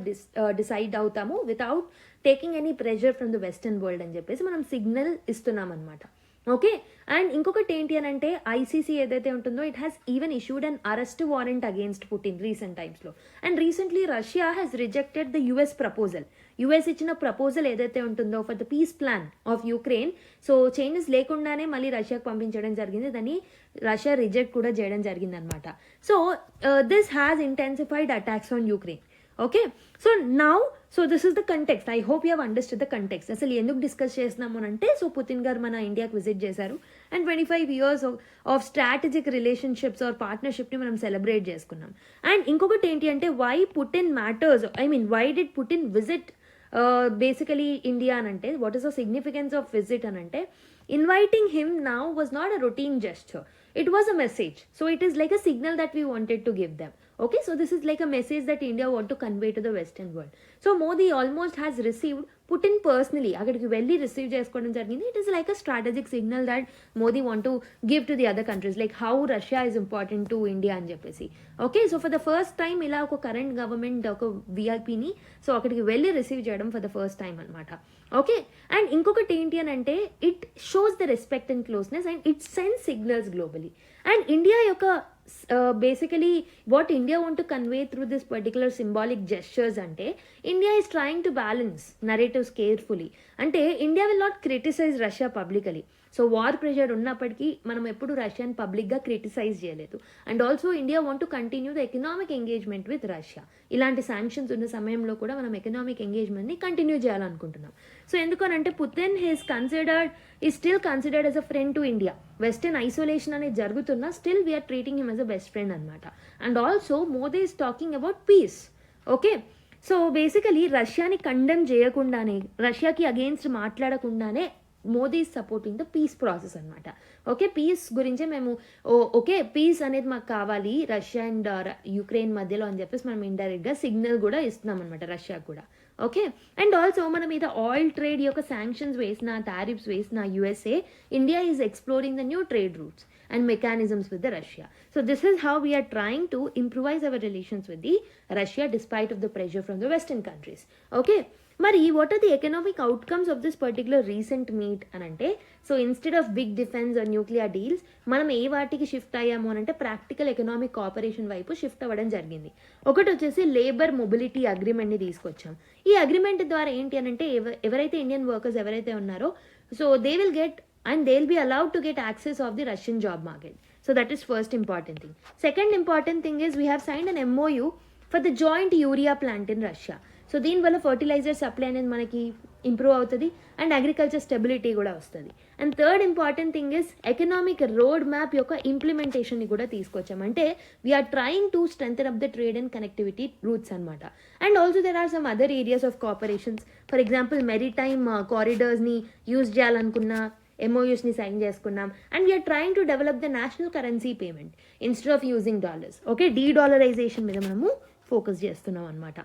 decide అవుతాము without taking any pressure from the western world అని చెప్పేసి మనం signal ఇస్తున్నాం అనమాట. Okay, and ఇంకొకటి ఏంటి అని అంటే ఐసీసీ ఏదైతే ఉంటుందో it has even issued an arrest warrant against Putin recent టైమ్స్లో. And recently Russia has rejected the US proposal. US ఇచ్చిన ప్రపోజల్ ఏదైతే ఉంటుందో for the peace plan of Ukraine, so changes లేకుండానే మళ్ళీ రష్యాకి పంపించడం జరిగింది. దాన్ని రష్యా రిజెక్ట్ కూడా చేయడం జరిగింది అనమాట. So this has intensified attacks on Ukraine. Okay, so now so this is the context. I hope you have understood the context. అసలు ఎందుకు డిస్కస్ చేస్తున్నాము అంటే సో పుతిన్ గారు మన ఇండియాకి విజిట్ చేశారు and 25 years of strategic relationships or పార్ట్నర్షిప్ని మనం సెలబ్రేట్ చేసుకున్నాం. అండ్ ఇంకొకటి ఏంటి అంటే why Putin matters, why did Putin visit basically India అని అంటే what is the significance of visit అని అంటే inviting him now was not a routine gesture, it was a message. So it is like a signal that we wanted to give them. Okay, so this is like a message that India want to convey to the Western world. So Modi almost has received Putin personally. అక్కడికి వెళ్ళి receive చేసుకోవడం జరిగింది. It is like a strategic signal that Modi want to give to the other countries, like how Russia is important to India అని చెప్పేసి. Okay, so for the first time ఇలా ఒక current government ఒక విఐపిని so అక్కడికి వెళ్ళి receive చేయడం for the first time అనమాట. Okay, and ఇంకొకటి ఏంటి అని అంటే it shows the respect and closeness and it sends signals globally. And India యొక్క basically what India want to convey through this particular symbolic gestures అంటే India is trying to balance narratives carefully. అంటే India will not criticise Russia publicly. So war pressure ఉన్నప్పటికీ మనం ఎప్పుడు రష్యాని పబ్లిక్గా criticise చేయలేదు. And also India want to continue the economic engagement with Russia. ఇలాంటి sanctions ఉన్న సమయంలో కూడా మనం ఎకనామిక్ ఎంగేజ్మెంట్ని కంటిన్యూ చేయాలనుకుంటున్నాం. సో ఎందుకనంటే Putin is still considered as a friend to India. Western isolation అనేది జరుగుతున్నా still we're treating him as a best friend అనమాట. And also Modi is talking about peace. Okay, so basically రష్యాని condemn చేయకుండానే, రష్యాకి against మాట్లాడకుండానే Modi is supporting the peace process అనమాట. Okay, peace గురించే మేము ఓకే పీస్ అనేది మాకు కావాలి రష్యా అండ్ యుక్రెయిన్ మధ్యలో అని చెప్పేసి మనం ఇండైరెక్ట్గా సిగ్నల్ కూడా ఇస్తున్నాం అనమాట రష్యాకు కూడా. ఓకే, అండ్ ఆల్సో మన మీద ఆయిల్ ట్రేడ్ యొక్క శాంక్షన్స్ వేసిన, టారిఫ్స్ వేసిన USA, India is exploring the new trade routes and mechanisms with the Russia. So this is how we are trying to improvise our relations with the Russia despite of the pressure from the Western countries. Okay, మరి what are the economic outcomes of this particular recent meet అని అంటే so instead of big defence or nuclear deals మనం ఏ వాటికి shift అయ్యాము అని అంటే practical economic cooperation వైపు షిఫ్ట్ అవ్వడం జరిగింది. ఒకటి వచ్చేసి లేబర్ మొబిలిటీ అగ్రిమెంట్ని తీసుకొచ్చాం. ఈ అగ్రిమెంట్ ద్వారా ఏంటి అని అంటే ఎవరైతే ఇండియన్ వర్కర్స్ ఎవరైతే ఉన్నారో so they will get and they'll be allowed to get access of the Russian job market. So that is first important thing. Second important thing is we have signed an MOU for the joint urea plant in Russia. So దీనివల్ల fertiliser supply అనేది మనకి improve అవుతుంది and agriculture stability కూడా వస్తుంది. And third important thing is economic road map యొక్క ఇంప్లిమెంటేషన్ని కూడా తీసుకొచ్చాం. అంటే we are trying to strengthen up the trade and connectivity roots అనమాట. And also there are some other areas of cooperations. For example maritime కారిడార్స్ని use చేయాలనుకున్న MOUస్ని sign చేసుకున్నాం. And we are trying to develop the national currency payment instead of using dollars. Okay, dedollarisation మీద మనము focus చేస్తున్నాం అనమాట.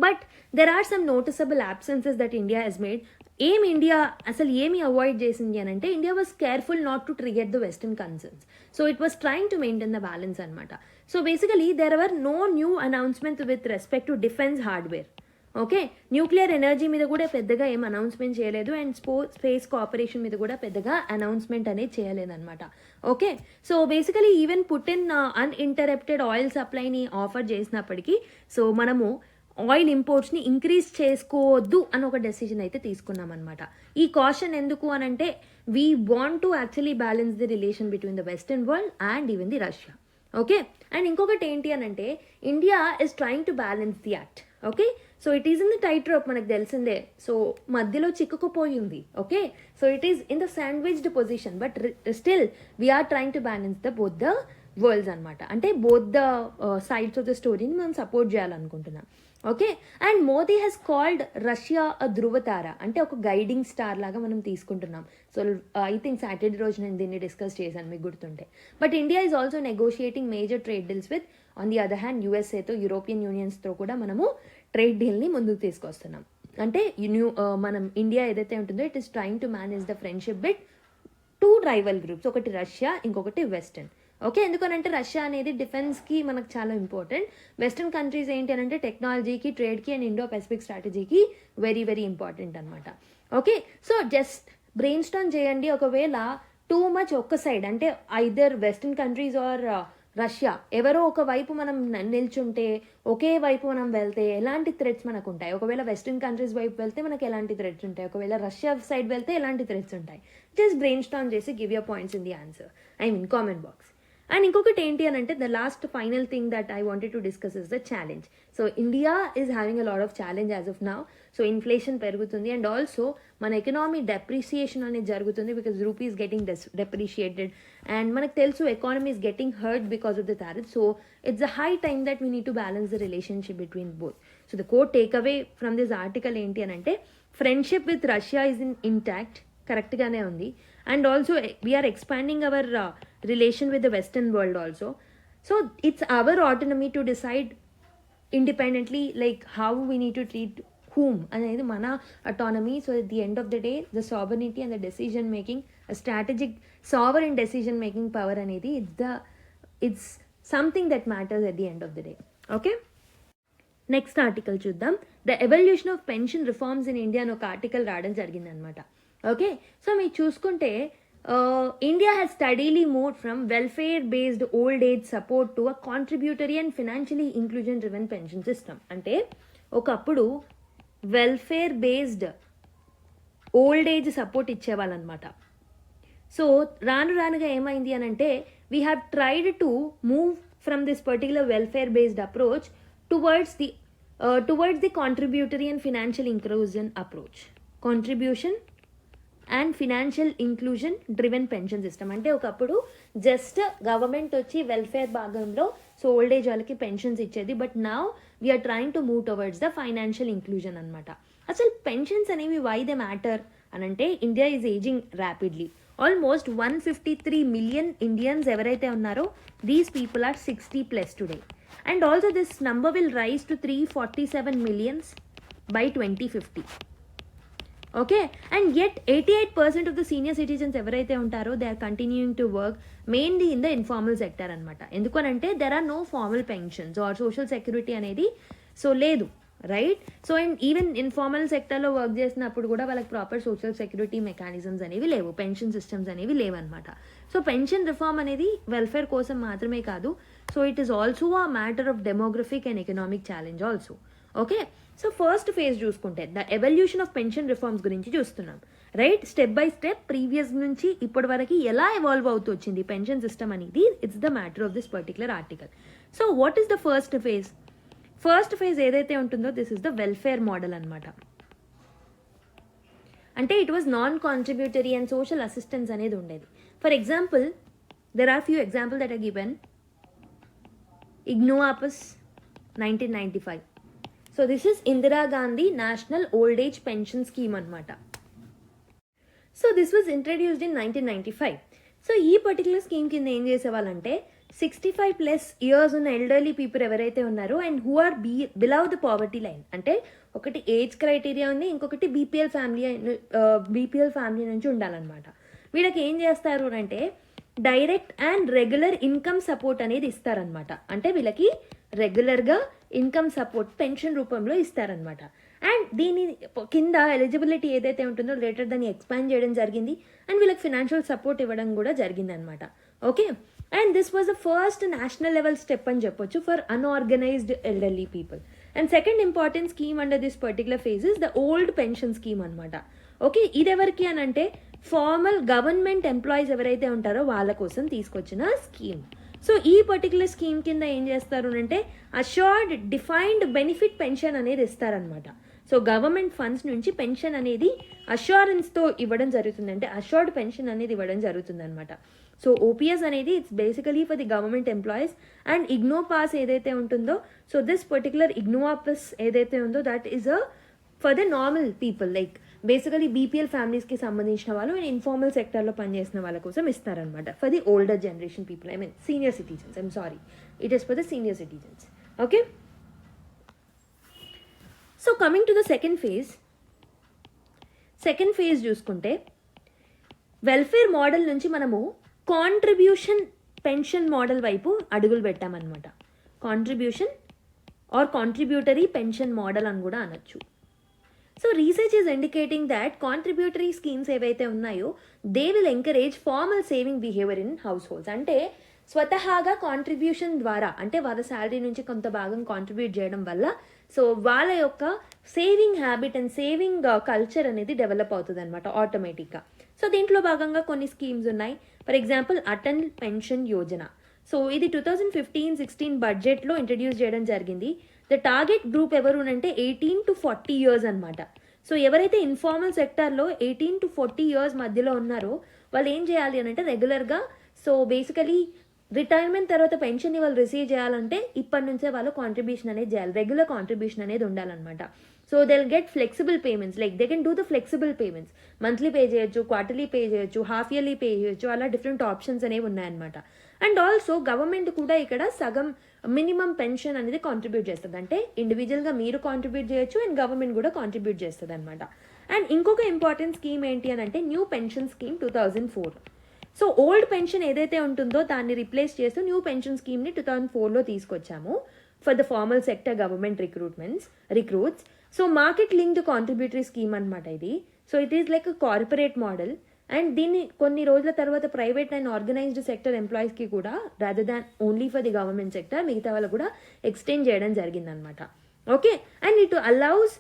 But there are some noticeable absences that India has made. India అసలు ఏమి avoid చేసింది అని అంటే India was careful not to trigger the western concerns. So it was trying to maintain the balance అనమాట. So basically there were no new announcement with respect to defence hardware. Okay, nuclear energy మీద కూడా పెద్దగా ఏం announcement చేయలేదు and space cooperation మీద కూడా పెద్దగా announcement అనేది చేయలేదన్నమాట. Okay, so basically even Putin uninterrupted oil సప్లైని ఆఫర్ చేసినప్పటికీ సో మనము ఆయిల్ ఇంపోర్ట్స్ని ఇంక్రీజ్ చేసుకోవద్దు అని ఒక డెసిజన్ అయితే తీసుకున్నాం అనమాట. ఈ కాషన్ ఎందుకు అని అంటే we want to actually balance the relation between the western world and even the Russia. Okay, and ఇంకొకటి ఏంటి అని అంటే India is trying to balance the act. Okay, so it is in the tightrope, మనకు తెలిసిందే. So మధ్యలో చిక్కుకుపోయింది. Okay, so it is in the sandwiched position but still we're trying to balance the both the worlds అనమాట. అంటే both the sides of the స్టోరీని మనం support చేయాలనుకుంటున్నాం. Okay, and Modi has called Russia a ధృవతార, అంటే ఒక గైడింగ్ స్టార్ లాగా మనం తీసుకుంటున్నాం. సో ఐ థింక్ సాటర్డే రోజు నేను దీన్ని డిస్కస్ చేశాను మీకు గుర్తుంటే. But India is also negotiating major trade deals with on the other hand యూఎస్ఏతో యూరోపియన్ యూనియన్స్తో కూడా మనము ట్రేడ్ డీల్ని ముందుకు తీసుకొస్తున్నాం. అంటే మనం ఇండియా ఏదైతే ఉంటుందో it is trying to manage the friendship bit two rival groups, ఒకటి రష్యా ఇంకొకటి వెస్టర్న్. ఓకే, ఎందుకనంటే రష్యా అనేది డిఫెన్స్కి మనకు చాలా ఇంపార్టెంట్. వెస్టర్న్ కంట్రీస్ ఏంటి అని అంటే టెక్నాలజీకి, ట్రేడ్కి అండ్ ఇండో పెసిఫిక్ స్ట్రాటజీకి వెరీ వెరీ ఇంపార్టెంట్ అనమాట. Okay, so just brainstorm చేయండి. ఒకవేళ టూ మచ్ ఒక్క సైడ్ అంటే either western countries or Russia ఎవరో ఒక వైపు మనం నిల్చుంటే, ఒకే వైపు మనం వెళ్తే ఎలాంటి థ్రెట్స్ మనకు ఉంటాయి, ఒకవేళ వెస్టర్న్ కంట్రీస్ వైపు వెళ్తే మనకు ఎలాంటి థ్రెట్స్ ఉంటాయి, ఒకవేళ రష్యా సైడ్ వెళ్తే ఎలాంటి థ్రెట్స్ ఉంటాయి. జస్ట్ బ్రెయిన్ స్టార్మ్ చేసి give your points in the answer, comment box. And ఇంకొకటి ఏంటి అని అంటే the last final thing that I wanted to discuss is the challenge. So India is having a lot of challenge as of now. So inflation పెరుగుతుంది and also మన economy depreciation అనేది జరుగుతుంది because rupee is getting depreciated and మనకు తెలుసు economy is getting hurt because of the tariff. So it's a high time that we need to balance the relationship between both. So the core take away from this article ఏంటి అని అంటే friendship with Russia is in intact, కరెక్ట్గానే ఉంది. And also we're expanding our relation with the western world also. So it's our autonomy to decide independently like how we need to treat whom అనేది మన autonomy. So at the end of the day the sovereignty and the decision making, a strategic sovereign decision making power అనేది it's something that matters at the end of the day. Okay, next article చూద్దాం. The evolution of pension reforms in India అని ఒక article రావడం జరిగింది అనమాట. Okay, so మీరు చూసుకుంటే India has steadily moved from welfare-based old age support to a contributory and financially inclusion-driven pension system. అంటే ఒకప్పుడు welfare based old age support ఇచ్చేవాళ్ళనమాట. సో రానుగా ఏమైంది అని అంటే we have tried to move from this particular welfare based approach towards the contributory and financial inclusion approach. Contribution and financial inclusion driven pension system. అంటే ఒకప్పుడు just government వచ్చి welfare భాగంలో so old age వాళ్ళకి pensions ఇచ్చేది. But now we're trying to move towards the financial inclusion అనమాట. అసలు pensions అనేవి why they matter అని అంటే India is ageing rapidly. Almost 153 million Indians ఎవరైతే ఉన్నారో these people are 60+ today. And also this number will rise to 347 million by 2050. Okay, and yet 88% of the senior citizens ఎవరైతే ఉంటారో they are continuing to work mainly in the informal sector అనమాట. ఎందుకనంటే there are no formal pensions or social security అనేది so లేదు, right? So and even informal సెక్టర్లో work చేసినప్పుడు కూడా వాళ్ళకి ప్రాపర్ సోషల్ సెక్యూరిటీ మెకానిజమ్స్ అనేవి లేవు, పెన్షన్ సిస్టమ్స్ అనేవి లేవన్నమాట. సో పెన్షన్ రిఫార్మ్ అనేది వెల్ఫేర్ కోసం మాత్రమే కాదు, so it is also a matter of demographic and economic challenge also. Okay, so first phase చూసుకుంటే the evolution of pension reforms గురించి చూస్తున్నాం, right? Step by step previous నుంచి ఇప్పటి వరకు ఎలా ఎవాల్వ్ అవుతూ వచ్చింది పెన్షన్ సిస్టమ్ అనేది, it's the matter of this particular article. So what is the first phase? First phase ఏదైతే ఉంటుందో this is the welfare model అనమాట. అంటే it was non contributory and social assistance అనేది ఉండేది. For example, there are few example that are given. IGNOAPS 1995. So this is Indira Gandhi national old age pension scheme అనమాట. So this was introduced in 1995. So ఈ particular scheme కింద ఏం చేసేవాళ్ళంటే 65+ years ఉన్న elderly people ఎవరైతే ఉన్నారో and who are below the poverty line, అంటే ఒకటి ఏజ్ క్రైటీరియా ఉంది, ఇంకొకటి బీపీఎల్ ఫ్యామిలీ నుంచి ఉండాలన్నమాట. వీళ్ళకి ఏం చేస్తారు అంటే direct and regular income support అనేది ఇస్తారనమాట. అంటే వీళ్ళకి రెగ్యులర్గా ఇన్కమ్ సపోర్ట్ పెన్షన్ రూపంలో ఇస్తారనమాట. అండ్ దీని కింద ఎలిజిబిలిటీ ఏదైతే ఉంటుందో లేటర్ దాన్ని ఎక్స్పాండ్ చేయడం జరిగింది అండ్ వీళ్ళకి ఫినాన్షియల్ సపోర్ట్ ఇవ్వడం కూడా జరిగింది అనమాట. Okay, and this was the first national level step అని చెప్పొచ్చు for unorganised elderly people. And second important scheme under this particular phase is the old pension scheme అనమాట. ఓకే, ఇది ఎవరికి అని అంటే ఫార్మల్ గవర్నమెంట్ ఎంప్లాయీస్ ఎవరైతే ఉంటారో వాళ్ళ కోసం తీసుకొచ్చిన స్కీమ్. సో ఈ పర్టికులర్ స్కీమ్ కింద ఏం చేస్తారు అంటే అష్యూర్డ్ డిఫైన్డ్ బెనిఫిట్ పెన్షన్ అనేది ఇస్తారనమాట. సో గవర్నమెంట్ ఫండ్స్ నుంచి పెన్షన్ అనేది అష్యూరెన్స్తో ఇవ్వడం జరుగుతుంది, అంటే అష్యూర్డ్ పెన్షన్ అనేది ఇవ్వడం జరుగుతుంది అనమాట. సో ఓపీఎస్ అనేది it's basically for the government employees and IGNOPAS ఏదైతే ఉంటుందో, సో దిస్ పర్టికులర్ IGNOAPS ఏదైతే ఉందో that is for the normal people, like basically BPL ఫ్యామిలీస్కి సంబంధించిన వాళ్ళు అండ్ ఇన్ఫార్మల్ సెక్టర్లో పనిచేసిన వాళ్ళ కోసం ఇస్తారనమాట. For the older generation people, I mean senior citizens, I'm sorry, it is for the senior citizens. Okay, so coming to the second phase చూసుకుంటే welfare model నుంచి మనము కాంట్రిబ్యూషన్ పెన్షన్ మోడల్ వైపు అడుగులు పెట్టామన్నమాట. Contribution or contributory pension model అని కూడా అనొచ్చు. So research is indicating that contributory schemes ఏవైతే ఉన్నాయో they will encourage formal saving behaviour in households. అంటే స్వతహాగా కాంట్రిబ్యూషన్ ద్వారా, అంటే వాళ్ళ శాలరీ నుంచి కొంత భాగం కాంట్రిబ్యూట్ చేయడం వల్ల సో వాళ్ళ యొక్క saving habit and saving culture అనేది డెవలప్ అవుతుంది అనమాట ఆటోమేటిక్గా. సో దీంట్లో భాగంగా కొన్ని స్కీమ్స్ ఉన్నాయి. For example Atal pension Yojana. So ఇది 2015-16 బడ్జెట్లో ఇంట్రడ్యూస్ చేయడం జరిగింది. ద టార్గెట్ గ్రూప్ ఎవరు అంటే 18 to 40 years అనమాట. సో ఎవరైతే ఇన్ఫార్మల్ సెక్టార్లో 18 to 40 years మధ్యలో ఉన్నారో వాళ్ళు ఏం చేయాలి అని అంటే రెగ్యులర్గా, సో బేసికలీ రిటైర్మెంట్ తర్వాత పెన్షన్ వాళ్ళు రిసీవ్ చేయాలంటే ఇప్పటి నుంచే వాళ్ళు కాంట్రిబ్యూషన్ అనేది చేయాలి, రెగ్యులర్ కాంట్రిబ్యూషన్ అనేది ఉండాలన్నమాట. So they will get flexible payments, like they can do the flexible payments, monthly pay చేయొచ్చు, క్వార్టర్లీ పే చేయొచ్చు, హాఫ్ ఇయర్లీ పే చేయొచ్చు, అలా డిఫరెంట్ ఆప్షన్స్ అనేవి ఉన్నాయన్నమాట. అండ్ ఆల్సో గవర్నమెంట్ కూడా ఇక్కడ సగం మినిమం పెన్షన్ అనేది కాంట్రిబ్యూట్ చేస్తుంది, అంటే ఇండివిజువల్గా మీరు కాంట్రిబ్యూట్ చేయొచ్చు అండ్ గవర్నమెంట్ కూడా కాంట్రిబ్యూట్ చేస్తుంది అనమాట. అండ్ ఇంకొక ఇంపార్టెంట్ స్కీమ్ ఏంటి అని అంటే new pension scheme 2004. So old pension ఏదైతే ఉంటుందో దాన్ని రిప్లేస్ చేస్తూ న్యూ పెన్షన్ స్కీమ్ని 2004లో తీసుకొచ్చాము for the formal sector government recruits. So market linked contributory scheme అనమాట ఇది. So it is like corporate model and దీన్ని కొన్ని రోజుల తర్వాత ప్రైవేట్ అండ్ ఆర్గనైజ్డ్ సెక్టర్ ఎంప్లాయీస్కి కూడా rather than only for the government sector మిగతా వాళ్ళు కూడా ఎక్స్టెండ్ చేయడం జరిగిందనమాట. Okay, and it allows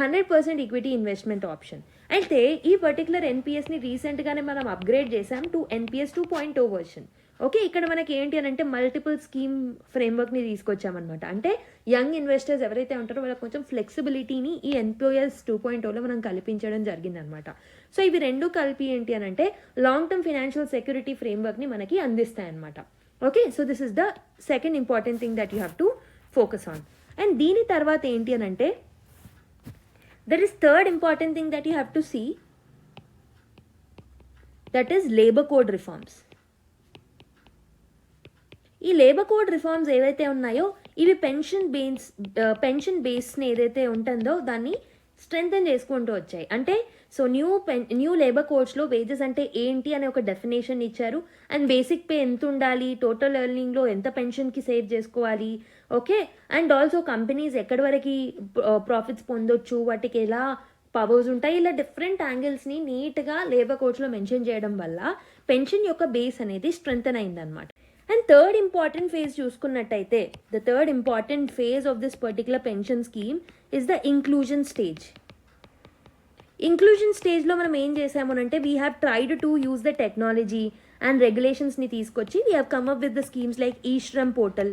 100% equity investment option. అయితే ఈ పర్టికులర్ ఎన్పిఎస్ని రీసెంట్గానే మనం అప్గ్రేడ్ చేసాం టు NPS 2.0 వర్షన్. ఓకే, ఇక్కడ మనకి ఏంటి అని అంటే మల్టిపుల్ స్కీమ్ ఫ్రేమ్వర్క్ని తీసుకొచ్చామన్నమాట. అంటే యంగ్ ఇన్వెస్టర్స్ ఎవరైతే ఉంటారో వాళ్ళకి కొంచెం ఫ్లెక్సిబిలిటీని ఈ NPS 2.0లో మనం కల్పించడం జరిగిందనమాట. సో ఇవి రెండు కలిపి ఏంటి అని అంటే లాంగ్ టర్మ్ ఫినాన్షియల్ సెక్యూరిటీ ఫ్రేమ్వర్క్ని మనకి అందిస్తాయి అనమాట. Okay, so this is the second important thing that you have to focus on. And దీని తర్వాత ఏంటి అని అంటే that is third important thing that you have to see, that is labour code reforms. ఈ లేబర్ కోడ్ రిఫార్మ్స్ ఏవైతే ఉన్నాయో ఇవి pension బేస్ని ఏదైతే ఉంటుందో దాన్ని స్ట్రెంథెన్ చేసుకుంటూ వచ్చాయి. అంటే సో న్యూ లేబర్ కోడ్స్లో వేజెస్ అంటే ఏంటి అనే ఒక డెఫినేషన్ ఇచ్చారు అండ్ బేసిక్ పే ఎంత ఉండాలి, టోటల్ ఎర్నింగ్లో ఎంత పెన్షన్కి సేవ్ చేసుకోవాలి, ఓకే, అండ్ ఆల్సో కంపెనీస్ ఎక్కడి వరకు ప్రాఫిట్స్ పొందొచ్చు, వాటికి ఎలా పవర్స్ ఉంటాయి, ఇలా డిఫరెంట్ యాంగిల్స్ని నీట్గా లేబర్ కోడ్స్లో మెన్షన్ చేయడం వల్ల పెన్షన్ యొక్క బేస్ అనేది స్ట్రెంథెన్ అయిందనమాట. అండ్ థర్డ్ ఇంపార్టెంట్ ఫేజ్ చూసుకున్నట్టయితే the third important phase of this particular pension scheme is the inclusion stage. Inclusion స్టేజ్లో మనం ఏం చేసామనంటే we have tried to use the technology and రెగ్యులేషన్స్ని తీసుకొచ్చి we have come up with the schemes like eShram portal,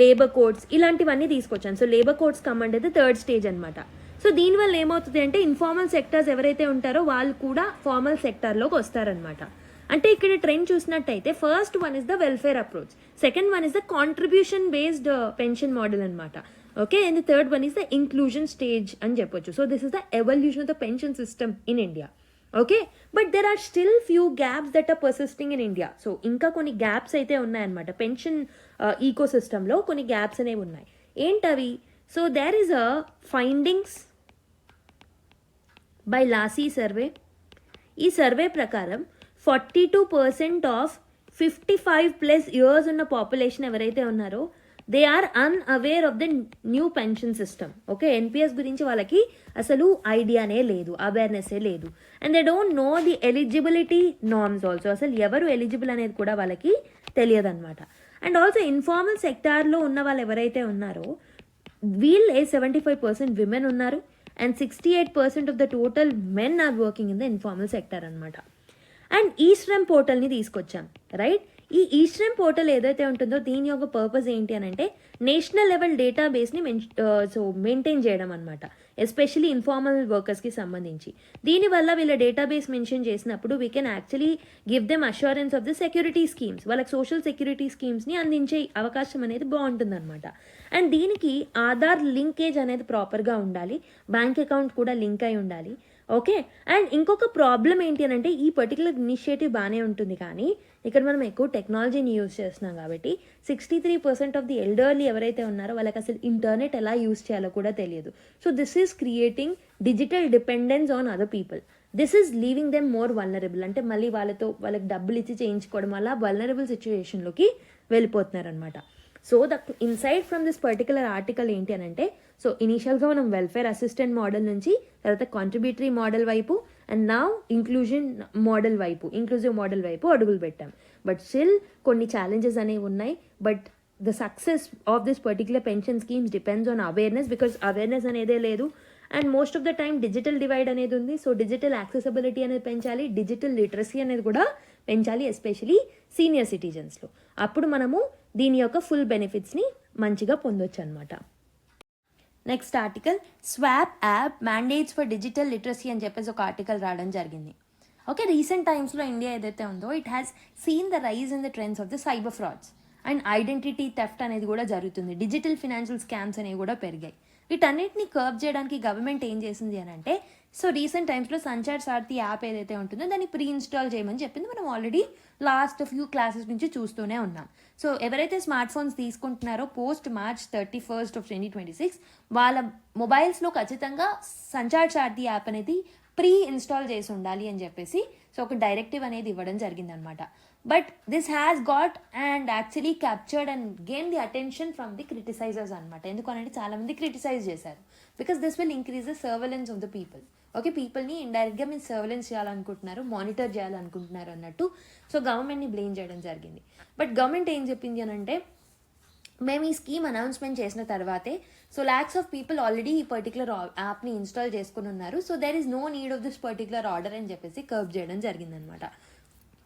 labour codes, ఇలాంటివన్నీ తీసుకొచ్చాను. So labour codes come under the third stage అనమాట. So దీనివల్ల ఏమవుతుంది అంటే ఇన్ఫార్మల్ సెక్టర్స్ ఎవరైతే ఉంటారో వాళ్ళు కూడా ఫార్మల్ సెక్టార్లోకి వస్తారనమాట. అంటే ఇక్కడ ట్రెండ్ చూసినట్టయితే first one is the welfare approach, second one is the contribution based pension model అనమాట. Okay, and the third one is the inclusion stage అని చెప్పొచ్చు. So this is the evolution of the pension system in India. Okay, but there are still few gaps that are persisting in India. So ఇంకా కొన్ని gaps అయితే ఉన్నాయన్నమాట pension eco సిస్టంలో, కొన్ని gaps అనేవి ఉన్నాయి. ఏంటవి? So there is a findings by LASI survey. ఈ సర్వే ప్రకారం 42% ఆఫ్ 55+ ఇయర్స్ ఉన్న పాపులేషన్ ఎవరైతే ఉన్నారో they are unaware of the new pension system. Okay, NPS గురించి వాళ్ళకి అసలు ఐడియానే లేదు, అవేర్నెస్సే లేదు. And they don't know the eligibility norms also. అసలు ఎవరు ఎలిజిబుల్ అనేది కూడా వాళ్ళకి తెలియదు అనమాట. అండ్ ఆల్సో ఇన్ఫార్మల్ సెక్టార్లో ఉన్న వాళ్ళు ఎవరైతే ఉన్నారో వీళ్ళే 75% విమెన్ ఉన్నారు and 68% of the total men are working in the informal sector అనమాట. అండ్ ఈశ్రమ్ పోర్టల్ని తీసుకొచ్చాం, రైట్? ఈ ఈశ్రమ్ పోర్టల్ ఏదైతే ఉంటుందో దీని యొక్క పర్పస్ ఏంటి అని అంటే నేషనల్ లెవెల్ డేటాబేస్ని మెయింటైన్ చేయడం అనమాట, ఎస్పెషలీ ఇన్ఫార్మల్ వర్కర్స్కి సంబంధించి. దీనివల్ల వీళ్ళ డేటాబేస్ మెన్షన్ చేసినప్పుడు we can actually give them assurance of the security schemes, వాళ్ళకి సోషల్ సెక్యూరిటీ స్కీమ్స్ని అందించే అవకాశం అనేది బాగుంటుందన్నమాట. అండ్ దీనికి ఆధార్ లింకేజ్ అనేది ప్రాపర్గా ఉండాలి, బ్యాంక్ అకౌంట్ కూడా లింక్ అయి ఉండాలి. ఓకే, అండ్ ఇంకొక ప్రాబ్లం ఏంటి అని అంటే ఈ పర్టికులర్ ఇనిషియేటివ్ బాగానే ఉంటుంది కానీ ఇక్కడ మనం ఎక్కువ టెక్నాలజీని యూజ్ చేస్తున్నాం కాబట్టి 63% ఆఫ్ ది ఎల్డర్లీ ఎవరైతే ఉన్నారో వాళ్ళకి అసలు ఇంటర్నెట్ ఎలా యూజ్ చేయాలో కూడా తెలియదు. So this is creating digital dependence on other people. This is leaving them more vulnerable. అంటే మళ్ళీ వాళ్ళకి డబ్బులు ఇచ్చి చేయించుకోవడం వల్ల వల్నరబుల్ సిచ్యువేషన్లోకి వెళ్ళిపోతున్నారు అనమాట. So the insight from this particular article ఏంటి అని అంటే సో ఇనీషియల్గా మనం వెల్ఫేర్ అసిస్టెంట్ మోడల్ నుంచి తర్వాత కాంట్రిబ్యూటరీ మోడల్ వైపు అండ్ నౌ ఇంక్లూజివ్ మోడల్ వైపు అడుగులు పెట్టాం. బట్ స్టిల్ కొన్ని ఛాలెంజెస్ అనేవి ఉన్నాయి. But the success of this particular pension schemes depends on awareness, because awareness అనేదే లేదు. And most of the time digital divide అనేది ఉంది. సో డిజిటల్ యాక్సెసిబిలిటీ అనేది పెంచాలి, డిజిటల్ లిటరసీ అనేది కూడా పెంచాలి, ఎస్పెషలీ సీనియర్ సిటిజన్స్లో. అప్పుడు మనము దీని యొక్క ఫుల్ బెనిఫిట్స్ని మంచిగా పొందొచ్చు అనమాట. Next article, swap app mandates for digital literacy అని చెప్పేసి ఒక ఆర్టికల్ రావడం జరిగింది. ఓకే, రీసెంట్ టైమ్స్లో ఇండియా ఏదైతే ఉందో it has seen the rise in the trends of the cyber frauds and identity theft అనేది కూడా జరుగుతుంది. డిజిటల్ ఫినాన్షియల్ స్కామ్స్ అనేవి కూడా పెరిగాయి. వీటన్నిటిని కర్బ్ చేయడానికి గవర్నమెంట్ ఏం చేసింది అని అంటే సో రీసెంట్ టైమ్స్లో సంచార్ సారథి యాప్ ఏదైతే ఉంటుందో దాన్ని ప్రీ ఇన్స్టాల్ చేయమని చెప్పింది. మనం ఆల్రెడీ లాస్ట్ ఫ్యూ క్లాసెస్ నుంచి చూస్తూనే ఉన్నాం. సో ఎవరైతే స్మార్ట్ ఫోన్స్ తీసుకుంటున్నారో పోస్ట్ March 31st of 2026 వాళ్ళ మొబైల్స్లో ఖచ్చితంగా సంచార్ సారథి యాప్ అనేది ప్రీ ఇన్స్టాల్ చేసి ఉండాలి అని చెప్పేసి సో ఒక డైరెక్టివ్ అనేది ఇవ్వడం జరిగిందనమాట. But this has got and actually captured and gain the attention from the criticisers అనమాట. ఎందుకనంటే చాలామంది క్రిటిసైజ్ చేశారు, because this will increase the surveillance of the people. Okay, పీపుల్ని ఇండైరెక్ట్గా మీరు సర్వేలెన్స్ చేయాలనుకుంటున్నారు, మానిటర్ చేయాలనుకుంటున్నారు అన్నట్టు సో గవర్నమెంట్ని బ్లేమ్ చేయడం జరిగింది. బట్ గవర్నమెంట్ ఏం చెప్పింది అని అంటే మేము ఈ స్కీమ్ అనౌన్స్మెంట్ చేసిన తర్వాతే so lakhs of people already ఈ పర్టికులర్ యాప్ని ఇన్స్టాల్ చేసుకుని ఉన్నారు. So there is no need of this particular order అని చెప్పేసి కర్బ్ చేయడం జరిగిందనమాట.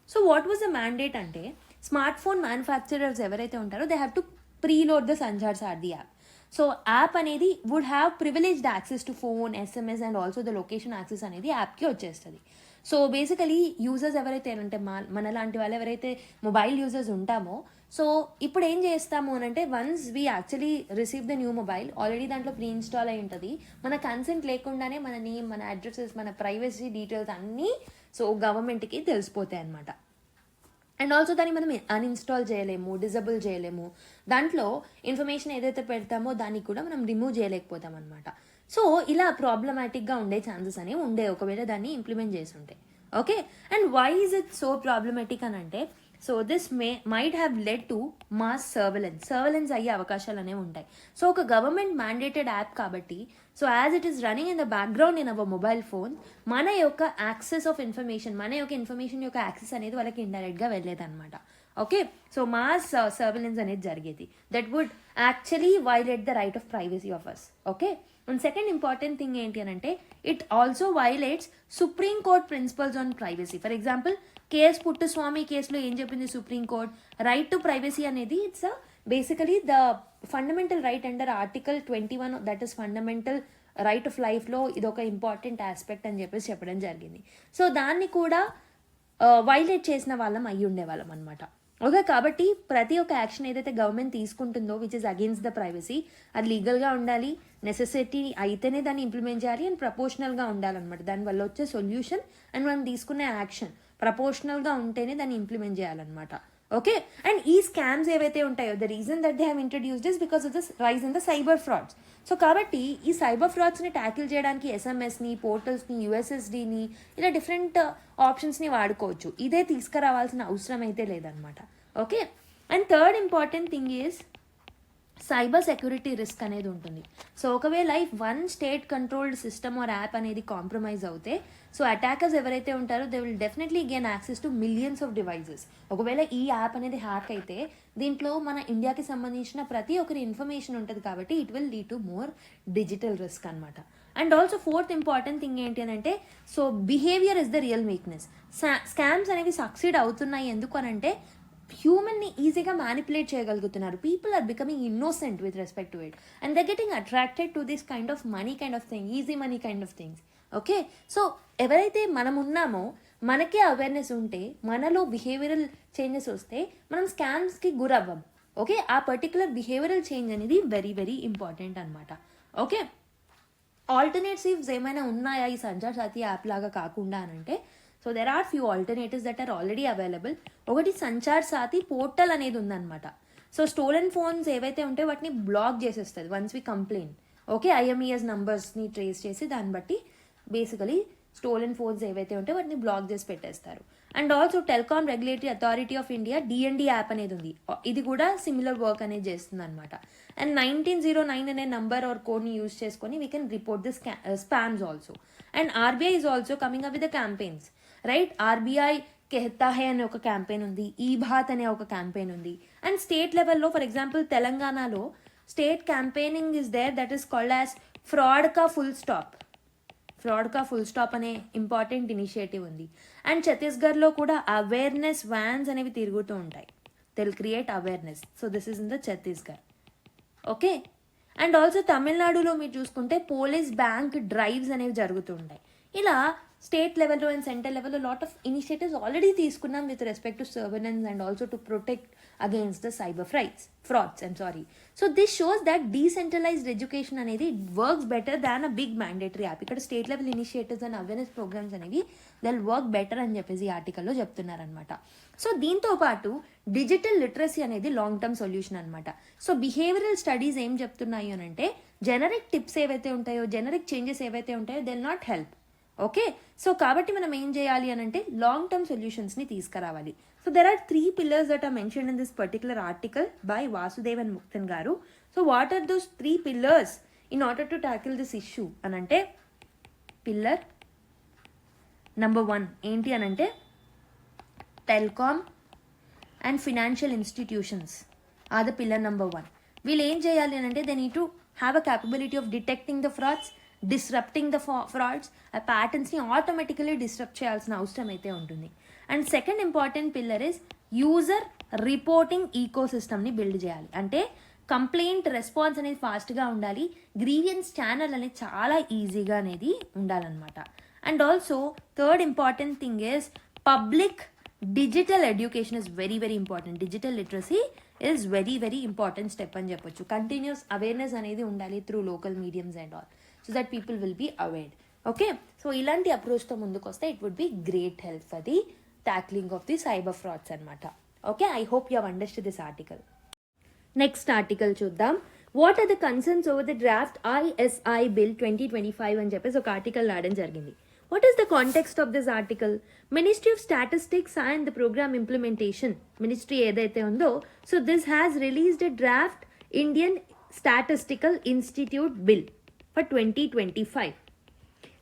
So what was the mandate అంటే స్మార్ట్ ఫోన్ మ్యానుఫ్యాక్చరర్స్ ఎవరైతే ఉంటారో they have to preload the Sanchar Saathi app. So app అనేది would have privileged access to phone, SMS and also the location access అనేది యాప్కి వచ్చేస్తుంది. సో బేసికలీ యూజర్స్ ఎవరైతే అంటే మన లాంటి వాళ్ళు ఎవరైతే మొబైల్ యూజర్స్ ఉంటామో సో ఇప్పుడు ఏం చేస్తాము అని అంటే once we actually receive the new mobile already దాంట్లో ప్రీ ఇన్స్టాల్ అయి ఉంటుంది, మన కన్సెంట్ లేకుండానే మన నేమ్, మన అడ్రసెస్, మన ప్రైవసీ డీటెయిల్స్ అన్నీ సో గవర్నమెంట్కి తెలిసిపోతాయి అనమాట. అండ్ ఆల్సో దాన్ని మనం అన్ఇన్స్టాల్ చేయలేము, డిజబుల్ చేయలేము, దాంట్లో ఇన్ఫర్మేషన్ ఏదైతే పెడతామో దాన్ని కూడా మనం రిమూవ్ చేయలేకపోతాం అనమాట. సో ఇలా ప్రాబ్లమాటిక్గా ఉండే ఛాన్సెస్ అనేవి ఉండే ఒకవేళ దాన్ని ఇంప్లిమెంట్ చేసి ఉంటే. Okay, and why is it so problematic అని అంటే so this might have led to mass surveillance అయ్యే అవకాశాలు అనేవి ఉంటాయి. సో ఒక గవర్నమెంట్ మ్యాండేటెడ్ యాప్ కాబట్టి so as it is running in the background in our mobile phone మన యొక్క యాక్సెస్ ఆఫ్ ఇన్ఫర్మేషన్, మన యొక్క ఇన్ఫర్మేషన్ యొక్క యాక్సెస్ అనేది వాళ్ళకి ఇండైరెక్ట్గా వెళ్ళేదన్నమాట. ఓకే, సో మాస్ సర్వేలెన్స్ అనేది జరిగేది that would actually violate the right of privacy of us. Okay, and second important thing ఏంటి అని అంటే it also violates supreme court principles on privacy. For example KS Puttaswamy కేసులో ఏం చెప్పింది supreme court, right to privacy అనేది it's basically the fundamental right under article 21, that is fundamental right of లైఫ్లో ఇది ఒక ఇంపార్టెంట్ ఆస్పెక్ట్ అని చెప్పేసి చెప్పడం జరిగింది. సో దాన్ని కూడా వైలేట్ చేసిన వాళ్ళం అయ్యి ఉండేవాళ్ళం అనమాట. ఓకే, కాబట్టి ప్రతి ఒక్క యాక్షన్ ఏదైతే గవర్నమెంట్ తీసుకుంటుందో which is against the privacy అది లీగల్గా ఉండాలి, నెసెసిటీ అయితేనే దాన్ని ఇంప్లిమెంట్ చేయాలి అండ్ ప్రపోర్షనల్గా ఉండాలన్నమాట. దానివల్ల వచ్చే సొల్యూషన్ అండ్ మనం తీసుకునే యాక్షన్ ప్రపోర్షనల్గా ఉంటేనే దాన్ని ఇంప్లిమెంట్ చేయాలన్నమాట. ఓకే, అండ్ ఈ స్కామ్స్ ఏవైతే ఉంటాయో the reason that they have introduced is because of the rise in the cyber frauds. So కాబట్టి ఈ సైబర్ ఫ్రాడ్స్ని ట్యాకిల్ చేయడానికి ఎస్ఎంఎస్ని, పోర్టల్స్ని, యూఎస్ఎస్డిని ఇలా డిఫరెంట్ ఆప్షన్స్ని వాడుకోవచ్చు. ఇదే తీసుకురావాల్సిన అవసరం అయితే లేదనమాట. Okay, and third important thing is cyber security risk అనేది ఉంటుంది. సో ఒకవేళ if one state controlled system or app అనేది కాంప్రమైజ్ అవుతే సో అటాకర్స్ ఎవరైతే ఉంటారో they will definitely gain access to millions of devices. ఒకవేళ ఈ యాప్ అనేది హ్యాక్ అయితే దీంట్లో మన ఇండియాకి సంబంధించిన ప్రతి ఒక్కరి ఇన్ఫర్మేషన్ ఉంటుంది కాబట్టి it will lead to more digital risk అనమాట. And also fourth important thing ఏంటి అని అంటే so behaviour is the real weakness. Scams అనేవి సక్సీడ్ అవుతున్నాయి ఎందుకు అని అంటే హ్యూమన్ని ఈజీగా మ్యానిపులేట్ చేయగలుగుతున్నారు. People are becoming innocent with respect to it and they getting attracted to this kind of money kind of thing, easy money kind of things. Okay, so ఎవరైతే మనం ఉన్నామో మనకే అవేర్నెస్ ఉంటే మనలో బిహేవియరల్ చేంజెస్ వస్తే మనం స్కామ్స్కి గురవ్వం. Okay, ఆ particular behavioural change అనేది వెరీ వెరీ ఇంపార్టెంట్ అనమాట. ఓకే, ఆల్టర్నేటివ్స్ ఏమైనా ఉన్నాయా ఈ సంచార్ సాథి యాప్ లాగా కాకుండా అని అంటే so there are few alternatives that are already available. ఒకటి సంచార్ సాథి పోర్టల్ అనేది ఉందన్నమాట. సో స్టోలెన్ ఫోన్స్ ఏవైతే ఉంటాయో వాటిని బ్లాక్ చేసేస్తుంది once we complaint. Okay, IMEI నంబర్స్ని ట్రేస్ చేసి దాన్ని బట్టి బేసికలీ స్టోలెన్ ఫోన్స్ ఏవైతే ఉంటాయో వాటిని బ్లాక్ చేసి పెట్టేస్తారు. And also telecom regulatory authority of India DND app అనేది ఉంది. ఇది కూడా సిమిలర్ వర్క్ అనేది చేస్తుంది అనమాట. అండ్ 1909 అనే నంబర్ ఆర్ కోడ్ని యూజ్ చేసుకొని we can report the spams also. And RBI is also coming up with the campaigns, right? RBI కెహతా హై అనే ఒక క్యాంపెయిన్ ఉంది, ఈ బాత్ అనే ఒక క్యాంపెయిన్ ఉంది. అండ్ స్టేట్ లెవెల్లో ఫర్ ఎగ్జాంపుల్ తెలంగాణలో state campaigning is there that is called as fraud కా ఫుల్ స్టాప్ అనే ఇంపార్టెంట్ ఇనిషియేటివ్ ఉంది. అండ్ ఛత్తీస్గఢ్లో కూడా అవేర్నెస్ వ్యాన్స్ అనేవి తిరుగుతూ ఉంటాయి. They will create awareness. So this is in the Chhattisgarh. Okay, and also తమిళనాడులో మీరు చూసుకుంటే పోలీస్ బ్యాంక్ డ్రైవ్స్ అనేవి జరుగుతూ ఉంటాయి. ఇలా స్టేట్ లెవెల్లో అండ్ సెంట్రల్ లెవెల్లో లాట్ ఆఫ్ ఇనిషియేటివ్స్ ఆల్రెడీ తీసుకున్నాం with respect to surveillance and also to protect against the cyber frauds. So this shows that decentralised education అనేది works better than a big mandatory app. ఇక్కడ state level initiatives and awareness programmes అనేవి they'll work better అని చెప్పేసి ఈ ఆర్టికల్లో చెప్తున్నారనమాట. So దీంతో పాటు డిజిటల్ లిటరసీ అనేది లాంగ్ టర్మ్ సొల్యూషన్ అనమాట. సో బిహేవియరల్ స్టడీస్ ఏం చెప్తున్నాయి అని అంటే జెనరిక్ టిప్స్ ఏవైతే ఉంటాయో, జెనరిక్ చేంజెస్ ఏవైతే ఉంటాయో they will not help. Okay, so కాబట్టి మనం ఏం చేయాలి అని అంటే లాంగ్ టర్మ్ సొల్యూషన్స్ని తీసుకురావాలి. So there are 3 pillars that are mentioned in this particular article by Vasudevan Muktan garu. So what are those 3 pillars in order to tackle this issue అని అంటే పిల్లర్ నెంబర్ 1 ఏంటి అని అంటే telecom and financial institutions are the pillar number 1. వీళ్ళు ఏం చేయాలి అని అంటే they need to have a capability of detecting the frauds, disrupting the frauds, ఆ ప్యాటర్న్స్ని ఆటోమేటికలీ డిస్రప్ట్ చేయాల్సిన అవసరం అయితే ఉంటుంది. And second important pillar is user reporting ఈకో సిస్టమ్ని బిల్డ్ చేయాలి. అంటే కంప్లైంట్ రెస్పాన్స్ అనేది ఫాస్ట్గా ఉండాలి, గ్రీవియన్స్ ఛానల్ అనేది చాలా ఈజీగా అనేది ఉండాలన్నమాట. And also third important thing is public digital education is very very important. Digital literacy is very very important step అని చెప్పొచ్చు. కంటిన్యూస్ అవేర్నెస్ అనేది ఉండాలి through local mediums and all so that people will be awared. Okay, so ఇలాంటి అప్రోచ్తో ముందుకు వస్తే it would be great help for the tackling of the cyber frauds anamata. Okay, I hope you have understood this article. Next article chuddam. What are the concerns over the draft ISI bill 2025 అని చెప్పేసి ఒక article రాయడం జరిగింది. What is the context of this article? Ministry of Statistics and the program implementation ministry ఏదైతే ఉందో so this has released a draft Indian Statistical Institute bill for 2025.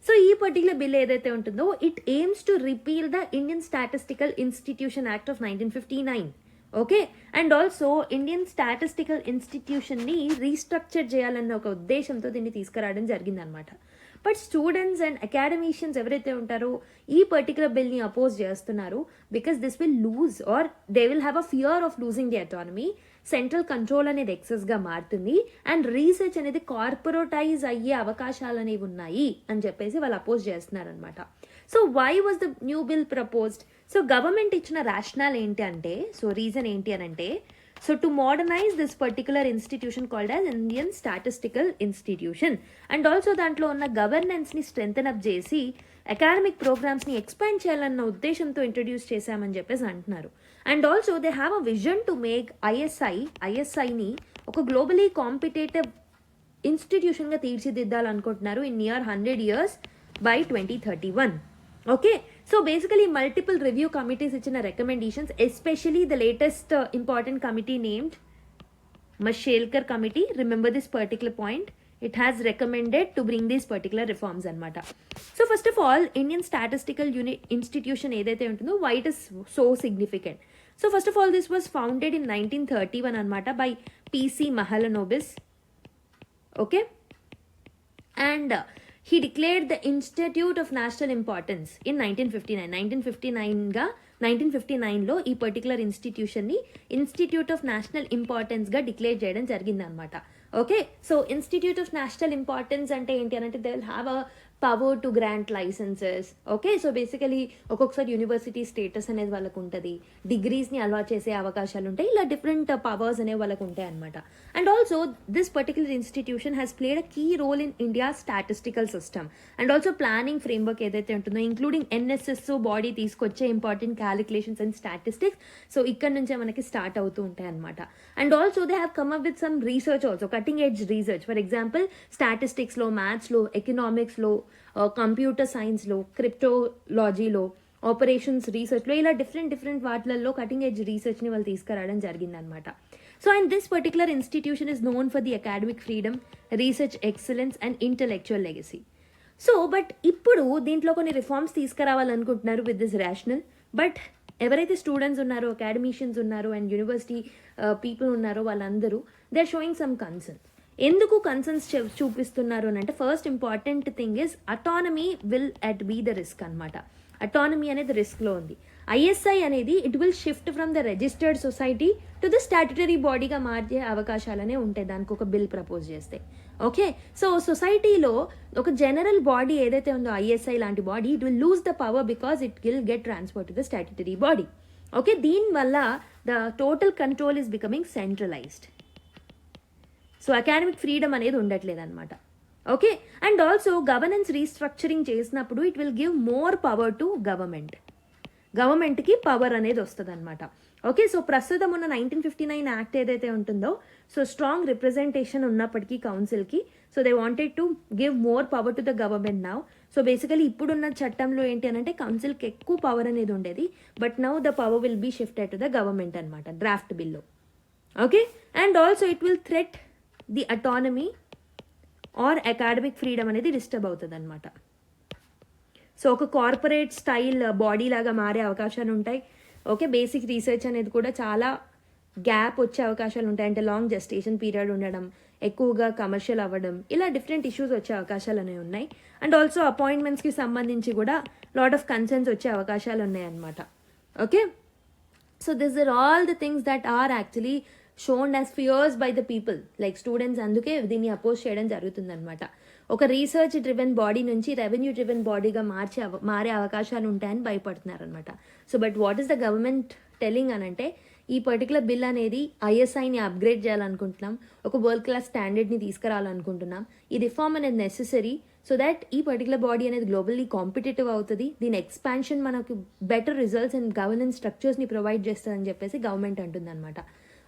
So ఈ particular bill ఏదైతే ఉంటుందో it aims to repeal the Indian statistical institution act of 1959. Okay, and also Indian statistical ఇన్స్టిట్యూషన్ని restructure చేయాలన్న ఒక ఉద్దేశంతో దీన్ని తీసుకురావడం జరిగిందనమాట. బట్ స్టూడెంట్స్ అండ్ అకాడమిషియన్స్ ఎవరైతే ఉంటారో ఈ పర్టికులర్ బిల్ని అపోజ్ చేస్తున్నారు because this will lose or they will have a fear of losing the autonomy. Central control అనేది ఎక్సెస్గా మారుతుంది అండ్ రీసెర్చ్ అనేది కార్పొరేటైజ్ అయ్యే అవకాశాలు అనేవి ఉన్నాయి అని చెప్పేసి వాళ్ళు అపోజ్ చేస్తున్నారనమాట. So why was the new bill proposed? So government ఇచ్చిన రేషనల్ ఏంటి అంటే, సో రీజన్ ఏంటి అని అంటే, so to modernise this particular institution called as Indian statistical institution and also దాంట్లో ఉన్న గవర్నెన్స్ని స్ట్రెంథన్ అప్ చేసి అకాడమిక్ ప్రోగ్రామ్స్ని ఎక్స్పాండ్ చేయాలన్న ఉద్దేశంతో ఇంట్రడ్యూస్ చేశామని చెప్పేసి అంటున్నారు. And also they have a vision to make ఐఎస్ఐని ఒక గ్లోబలీ కాంపిటేటివ్ ఇన్స్టిట్యూషన్గా తీర్చిదిద్దాలనుకుంటున్నారు in near 100 years by 2031. Okay, so basically multiple review committees ichina recommendations, especially the latest important committee named Mashelkar committee. Remember this particular point, it has recommended to bring these particular reforms anamata. So first of all, Indian Statistical Institution edaithe untundo, why it is so significant? So first of all, this was founded in 1931 anamata by PC Mahalanobis. Okay, and he declared the Institute of National Importance in 1959. 1959లో ఈ particular ఇన్స్టిట్యూషన్ని institute of national ఇంపార్టెన్స్గా declare చేయడం జరిగిందనమాట. Okay, so institute of national importance అంటే ఏంటి అని అంటే they will have a power to grant licences. Okay, so basically ఒక్కొక్కసారి యూనివర్సిటీ స్టేటస్ అనేది వాళ్ళకు ఉంటుంది, డిగ్రీస్ని అలాట్ చేసే అవకాశాలు ఉంటాయి, ఇలా డిఫరెంట్ పవర్స్ అనేవి వాళ్ళకు ఉంటాయి అనమాట. And also this particular institution has played a key role in India statistical system and also planning framework ఏదైతే ఉంటుందో ఇంక్లూడింగ్ ఎన్ఎస్ఎస్ బాడీ తీసుకొచ్చే important calculations and statistics. So ఇక్కడ నుంచే మనకి స్టార్ట్ అవుతూ ఉంటాయి అనమాట. And also they have come up with some research also, cutting edge research. For example స్టాటిస్టిక్స్లో, మ్యాథ్స్లో, ఎకనామిక్స్లో, కంప్యూటర్ సైన్స్లో, క్రిప్టోలాజీలో, ఆపరేషన్స్ రీసెర్చ్లో, ఇలా డిఫరెంట్ వాటిలలో కటింగ్ ఎడ్జ్ రీసెర్చ్ని వాళ్ళు తీసుకురావడం జరిగిందనమాట. So and this particular institution is known for the academic freedom, research excellence and intellectual legacy. So but ఇప్పుడు దీంట్లో కొన్ని రిఫార్మ్స్ తీసుకురావాలనుకుంటున్నారు విత్ దిస్ రేషనల్. బట్ ఎవరైతే స్టూడెంట్స్ ఉన్నారో, అకాడమిషియన్స్ ఉన్నారో అండ్ యూనివర్సిటీ పీపుల్ ఉన్నారో వాళ్ళందరూ they are showing some concern. ఎందుకు కన్సర్న్స్ చూపిస్తున్నారు అని అంటే, first important thing is autonomy will at be the risk అనమాట. అటానమీ అనేది రిస్క్లో ఉంది. ఐఎస్ఐ అనేది it will shift from the registered society to the statutory బాడీగా మార్చే అవకాశాలనే ఉంటాయి దానికి ఒక బిల్ ప్రపోజ్ చేస్తే. ఓకే, సో సొసైటీలో ఒక జనరల్ బాడీ ఏదైతే ఉందో ఐఎస్ఐ లాంటి body, it will lose the power because it will get transfer to the statutory body. Okay, దీనివల్ల the total control is becoming centralised. So academic freedom అనేది ఉండట్లేదు అనమాట. Okay, and also governance restructuring చేసినప్పుడు it will give more power to గవర్నమెంట్కి power అనేది వస్తుంది అనమాట. Okay, so ప్రస్తుతం ఉన్న 1959 యాక్ట్ ఏదైతే ఉంటుందో, సో స్ట్రాంగ్ రిప్రజెంటేషన్ ఉన్నప్పటికీ కౌన్సిల్కి, so they wanted to give more power to the government now. So basically ఇప్పుడున్న చట్టంలో ఏంటి అని అంటే కౌన్సిల్కి ఎక్కువ పవర్ అనేది ఉండేది, but now the power will be shifted to the government అనమాట డ్రాఫ్ట్ బిల్లో. Okay, and also it will threat the autonomy or academic freedom అనేది డిస్టర్బ్ అవుతుంది అనమాట. సో ఒక కార్పొరేట్ స్టైల్ బాడీ లాగా మారే అవకాశాలు ఉంటాయి. ఓకే, బేసిక్ రీసెర్చ్ అనేది కూడా చాలా గ్యాప్ వచ్చే అవకాశాలు ఉంటాయి. అంటే లాంగ్ జెస్టేషన్ పీరియడ్ ఉండడం, ఎక్కువగా కమర్షియల్ అవ్వడం, ఇలా డిఫరెంట్ ఇష్యూస్ వచ్చే అవకాశాలు అనేవి ఉన్నాయి. అండ్ ఆల్సో అపాయింట్మెంట్స్కి సంబంధించి కూడా లాట్ ఆఫ్ కన్సర్న్స్ వచ్చే అవకాశాలు ఉన్నాయన్నమాట. Okay, so this are all the things that are actually shown as fears by the people, like students. అందుకే దీన్ని అపోజ్ చేయడం జరుగుతుందన్నమాట. ఒక రీసెర్చ్ డ్రివెన్ బాడీ నుంచి రెవెన్యూ డ్రివెన్ బాడీగా మారే అవకాశాలు ఉంటాయని భయపడుతున్నారు అనమాట. So but what is the government telling అని అంటే, ఈ పర్టికులర్ బిల్ అనేది ఐఎస్ఐని అప్గ్రేడ్ చేయాలనుకుంటున్నాం, ఒక వరల్డ్ క్లాస్ స్టాండర్డ్ని తీసుకురావాలనుకుంటున్నాం. ఈ రిఫార్మ్ అనేది నెసెసరీ సో దట్ ఈ పర్టికులర్ బాడీ అనేది గ్లోబల్లీ కాంపిటేటివ్ అవుతుంది. దీని ఎక్స్పాన్షన్ మనకు బెటర్ రిజల్ట్స్ అండ్ గవర్నెన్స్ స్ట్రక్చర్స్ని ప్రొవైడ్ చేస్తుందని చెప్పేసి గవర్నమెంట్ అంటుందన్నమాట.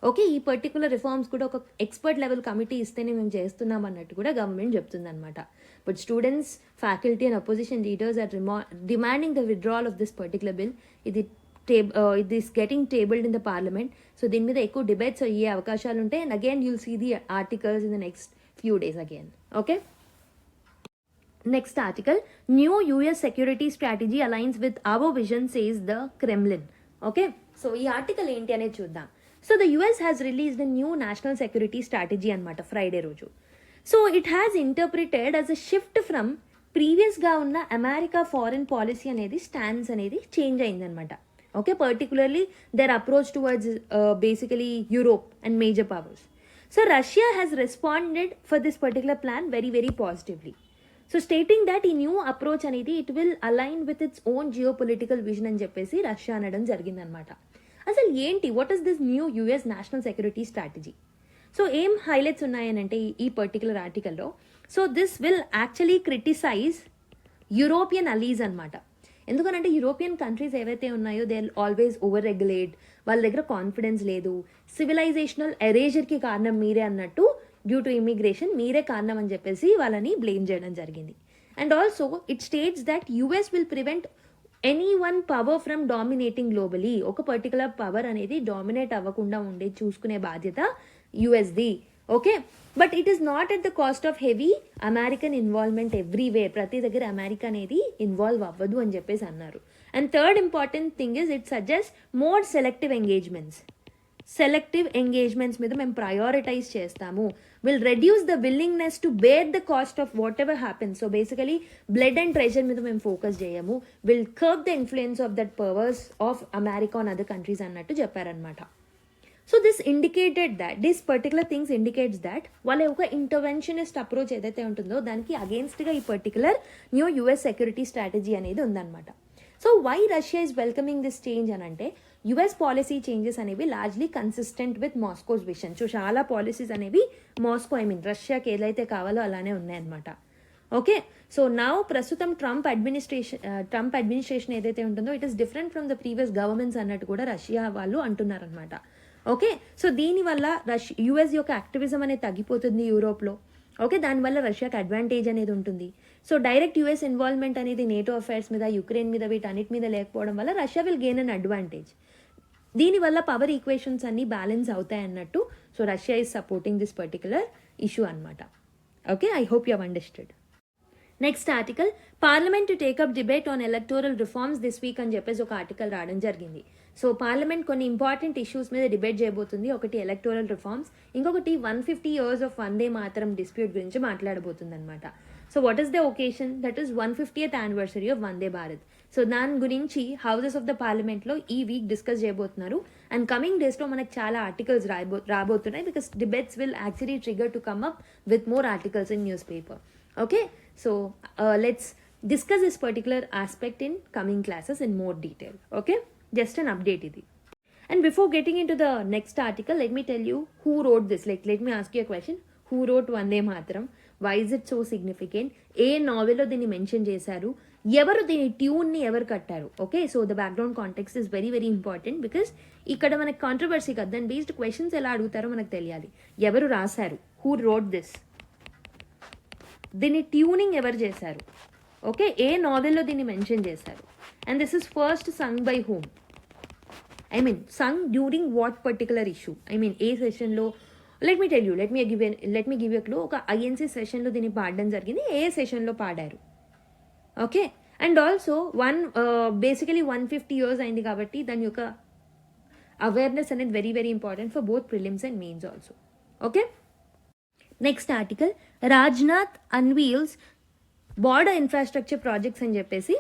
ఓకే, ఈ పర్టికులర్ రిఫార్మ్స్ కూడా ఒక ఎక్స్పర్ట్ లెవెల్ కమిటీ ఇస్తేనే మేము చేస్తున్నాం అన్నట్టు కూడా గవర్నమెంట్ చెప్తుందన్నమాట. But students, faculty and opposition leaders are demanding the withdrawal of this particular bill. ఇది is getting tabled in the Parliament. So దీని మీద ఎక్కువ డిబేట్స్ అయ్యే అవకాశాలు ఉంటాయి. And again you'll see the articles in the next few days again. Okay, next article, new US security strategy aligns with our vision, says the Kremlin. Okay, so ఈ article ఏంటి అనేది చూద్దాం. So the US has released new national security strategy అనమాట Friday రోజు. So it has interpreted as a shift from ప్రీవియస్గా ఉన్న America foreign policy అనేది stands అనేది చేంజ్ అయిందనమాట. Okay, particularly their approach towards basically Europe and major powers. So Russia has responded for this particular plan very very positively. So stating that ఈ new approach అనేది it will align with its own geopolitical vision అని చెప్పేసి Russia అనడం జరిగిందనమాట. అసలు ఏంటి, what is this new US national security strategy? So ఏం highlights ఉన్నాయనంటే ఈ పర్టికులర్ ఆర్టికల్లో, so this will actually criticise European allies అనమాట. ఎందుకనంటే యూరోపియన్ కంట్రీస్ ఏవైతే ఉన్నాయో దే ఆల్వేస్ ఓవర్ రెగ్యులేట్, వాళ్ళ దగ్గర కాన్ఫిడెన్స్ లేదు, సివిలైజేషనల్ ఎరేజర్కి కారణం మీరే అన్నట్టు, డ్యూ టు ఇమిగ్రేషన్ మీరే కారణం అని చెప్పేసి వాళ్ళని బ్లేమ్ చేయడం జరిగింది. And also it states that US will prevent any one power from dominating globally. ఒక పర్టికులర్ పవర్ అనేది డామినేట్ అవ్వకుండా ఉండే చూసుకునే బాధ్యత యుఎస్ది. Okay, but it is not at the cost of heavy American involvement everywhere. ప్రతి దగ్గర అమెరికా అనేది ఇన్వాల్వ్ అవ్వదు అని చెప్పేసి అన్నారు. And third important thing is it suggest more selective engagements మీద మేము ప్రయారిటైజ్ చేస్తాము. Will reduce the willingness to bear the cost of whatever happens. So basically blood and treasure మీద మేము ఫోకస్ చేయము. Will curb the influence of that powers of America on other countries అన్నట్టు చెప్పారనమాట. So this particular things indicates that వాళ్ళ ఒక interventionist approach ఏదైతే ఉంటుందో దానికి అగేన్స్ట్గా ఈ particular new US security strategy అనేది ఉందన్నమాట. So why Russia is welcoming this change అని అంటే, యుఎస్ పాలసీ చేంజెస్ అనేవి largely consistent with Moscow's vision. So చాలా పాలసీస్ అనేవి రష్యాకి ఏదైతే కావాలో అలానే ఉన్నాయన్నమాట. ఓకే, సో నా ప్రస్తుతం ట్రంప్ అడ్మినిస్ట్రేషన్ ఏదైతే ఉంటుందో it is different from the previous governments అన్నట్టు కూడా రష్యా వాళ్ళు అంటున్నారనమాట. ఓకే, సో దీనివల్ల యుఎస్ యొక్క యాక్టివిజం అనేది తగ్గిపోతుంది యూరోప్లో. ఓకే, దానివల్ల రష్యాకి అడ్వాంటేజ్ అనేది ఉంటుంది. సో డైరెక్ట్ యుఎస్ ఇన్వాల్వ్మెంట్ అనేది నేటో అఫైర్స్ మీద, యుక్రెయిన్ మీద, వీటన్నిటి మీద లేకపోవడం వల్ల Russia will gain an advantage. దీనివల్ల పవర్ ఈక్వేషన్స్ అన్ని బ్యాలెన్స్ అవుతాయి అన్నట్టు. So Russia is supporting this particular issue అనమాట. Okay, I hope you have understood. Next article, parliament to take up debate on electoral reforms this week అని చెప్పేసి ఒక article రావడం జరిగింది. సో పార్లమెంట్ కొన్ని ఇంపార్టెంట్ ఇష్యూస్ మీద డిబేట్ చేయబోతుంది. ఒకటి ఎలక్టోరల్ రిఫార్మ్స్, ఇంకొకటి 150 years of Vande Mataram dispute గురించి మాట్లాడబోతుంది అనమాట. So what is the occasion? That is 150th anniversary of Vande Bharat. సో దాని గురించి హౌసెస్ ఆఫ్ ద పార్లమెంట్లో ఈ వీక్ డిస్కస్ చేయబోతున్నారు. అండ్ కమింగ్ డేస్లో మనకు చాలా ఆర్టికల్స్ రాబోతున్నాయి, because debates will actually trigger to come up with more articles in news paper. Okay, so let's discuss this particular aspect in coming classes in more detail. Okay, just an update idi. And before getting into the next article, let me tell you who wrote this. Like, let me ask you a question. Who wrote Vande Mataram? Why is it so significant? ఏ నావెల్లో దీన్ని mention చేశారు, ఎవరు దీని ట్యూన్ని ఎవరు కట్టారు? Okay, so the background context is very very important, because ఇక్కడ మనకి controversy కదా, దాని బేస్డ్ క్వశ్చన్స్ ఎలా అడుగుతారో మనకు తెలియాలి. ఎవరు రాశారు? Who wrote this? దీన్ని ట్యూనింగ్ ఎవరు చేశారు? ఓకే, ఏ నావెల్లో దీన్ని మెన్షన్ చేశారు? And this is first sung by whom? Sung during what particular issue? ఏ సెషన్లో? Let me give you clue. ఒక ఐఎన్సీ సెషన్లో దీన్ని పాడడం జరిగింది. ఏ సెషన్లో పాడారు? Okay, and also basically 150 years అయింది కాబట్టి దాని యొక్క అవేర్నెస్ అనేది very very important for both prelims and mains also. Okay, next article, Rajnath unveils border infrastructure projects అని చెప్పేసి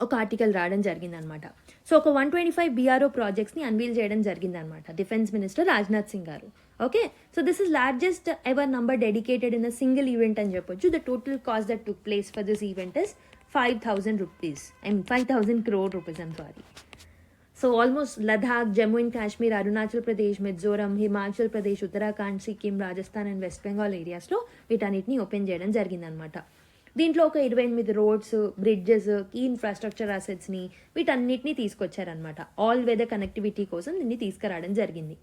ఒక ఆర్టికల్ రావడం జరిగిందనమాట. సో ఒక 125 BRO ప్రాజెక్ట్స్ని అన్వీల్ చేయడం జరిగిందనమాట డిఫెన్స్ మినిస్టర్ రాజ్నాథ్ సింగ్ గారు. Okay, so this is largest ever number dedicated in a single event అని చెప్పొచ్చు. The total cost that took place for this event is 5,000 crore rupees. I'm sorry. So almost Ladakh, Jammu and Kashmir, Arunachal Pradesh, Mizoram, Himachal Pradesh, Uttarakhand, Sikkim, Rajasthan and west Bengal ఏరియాస్లో వీటన్నిటిని open చేయడం జరిగిందనమాట. దీంట్లో ఒక 28 roads, bridges, key infrastructure అసెట్స్ని వీటన్నిటిని తీసుకొచ్చారనమాట. All weather connectivity కోసం దీన్ని తీసుకురావడం జరిగింది.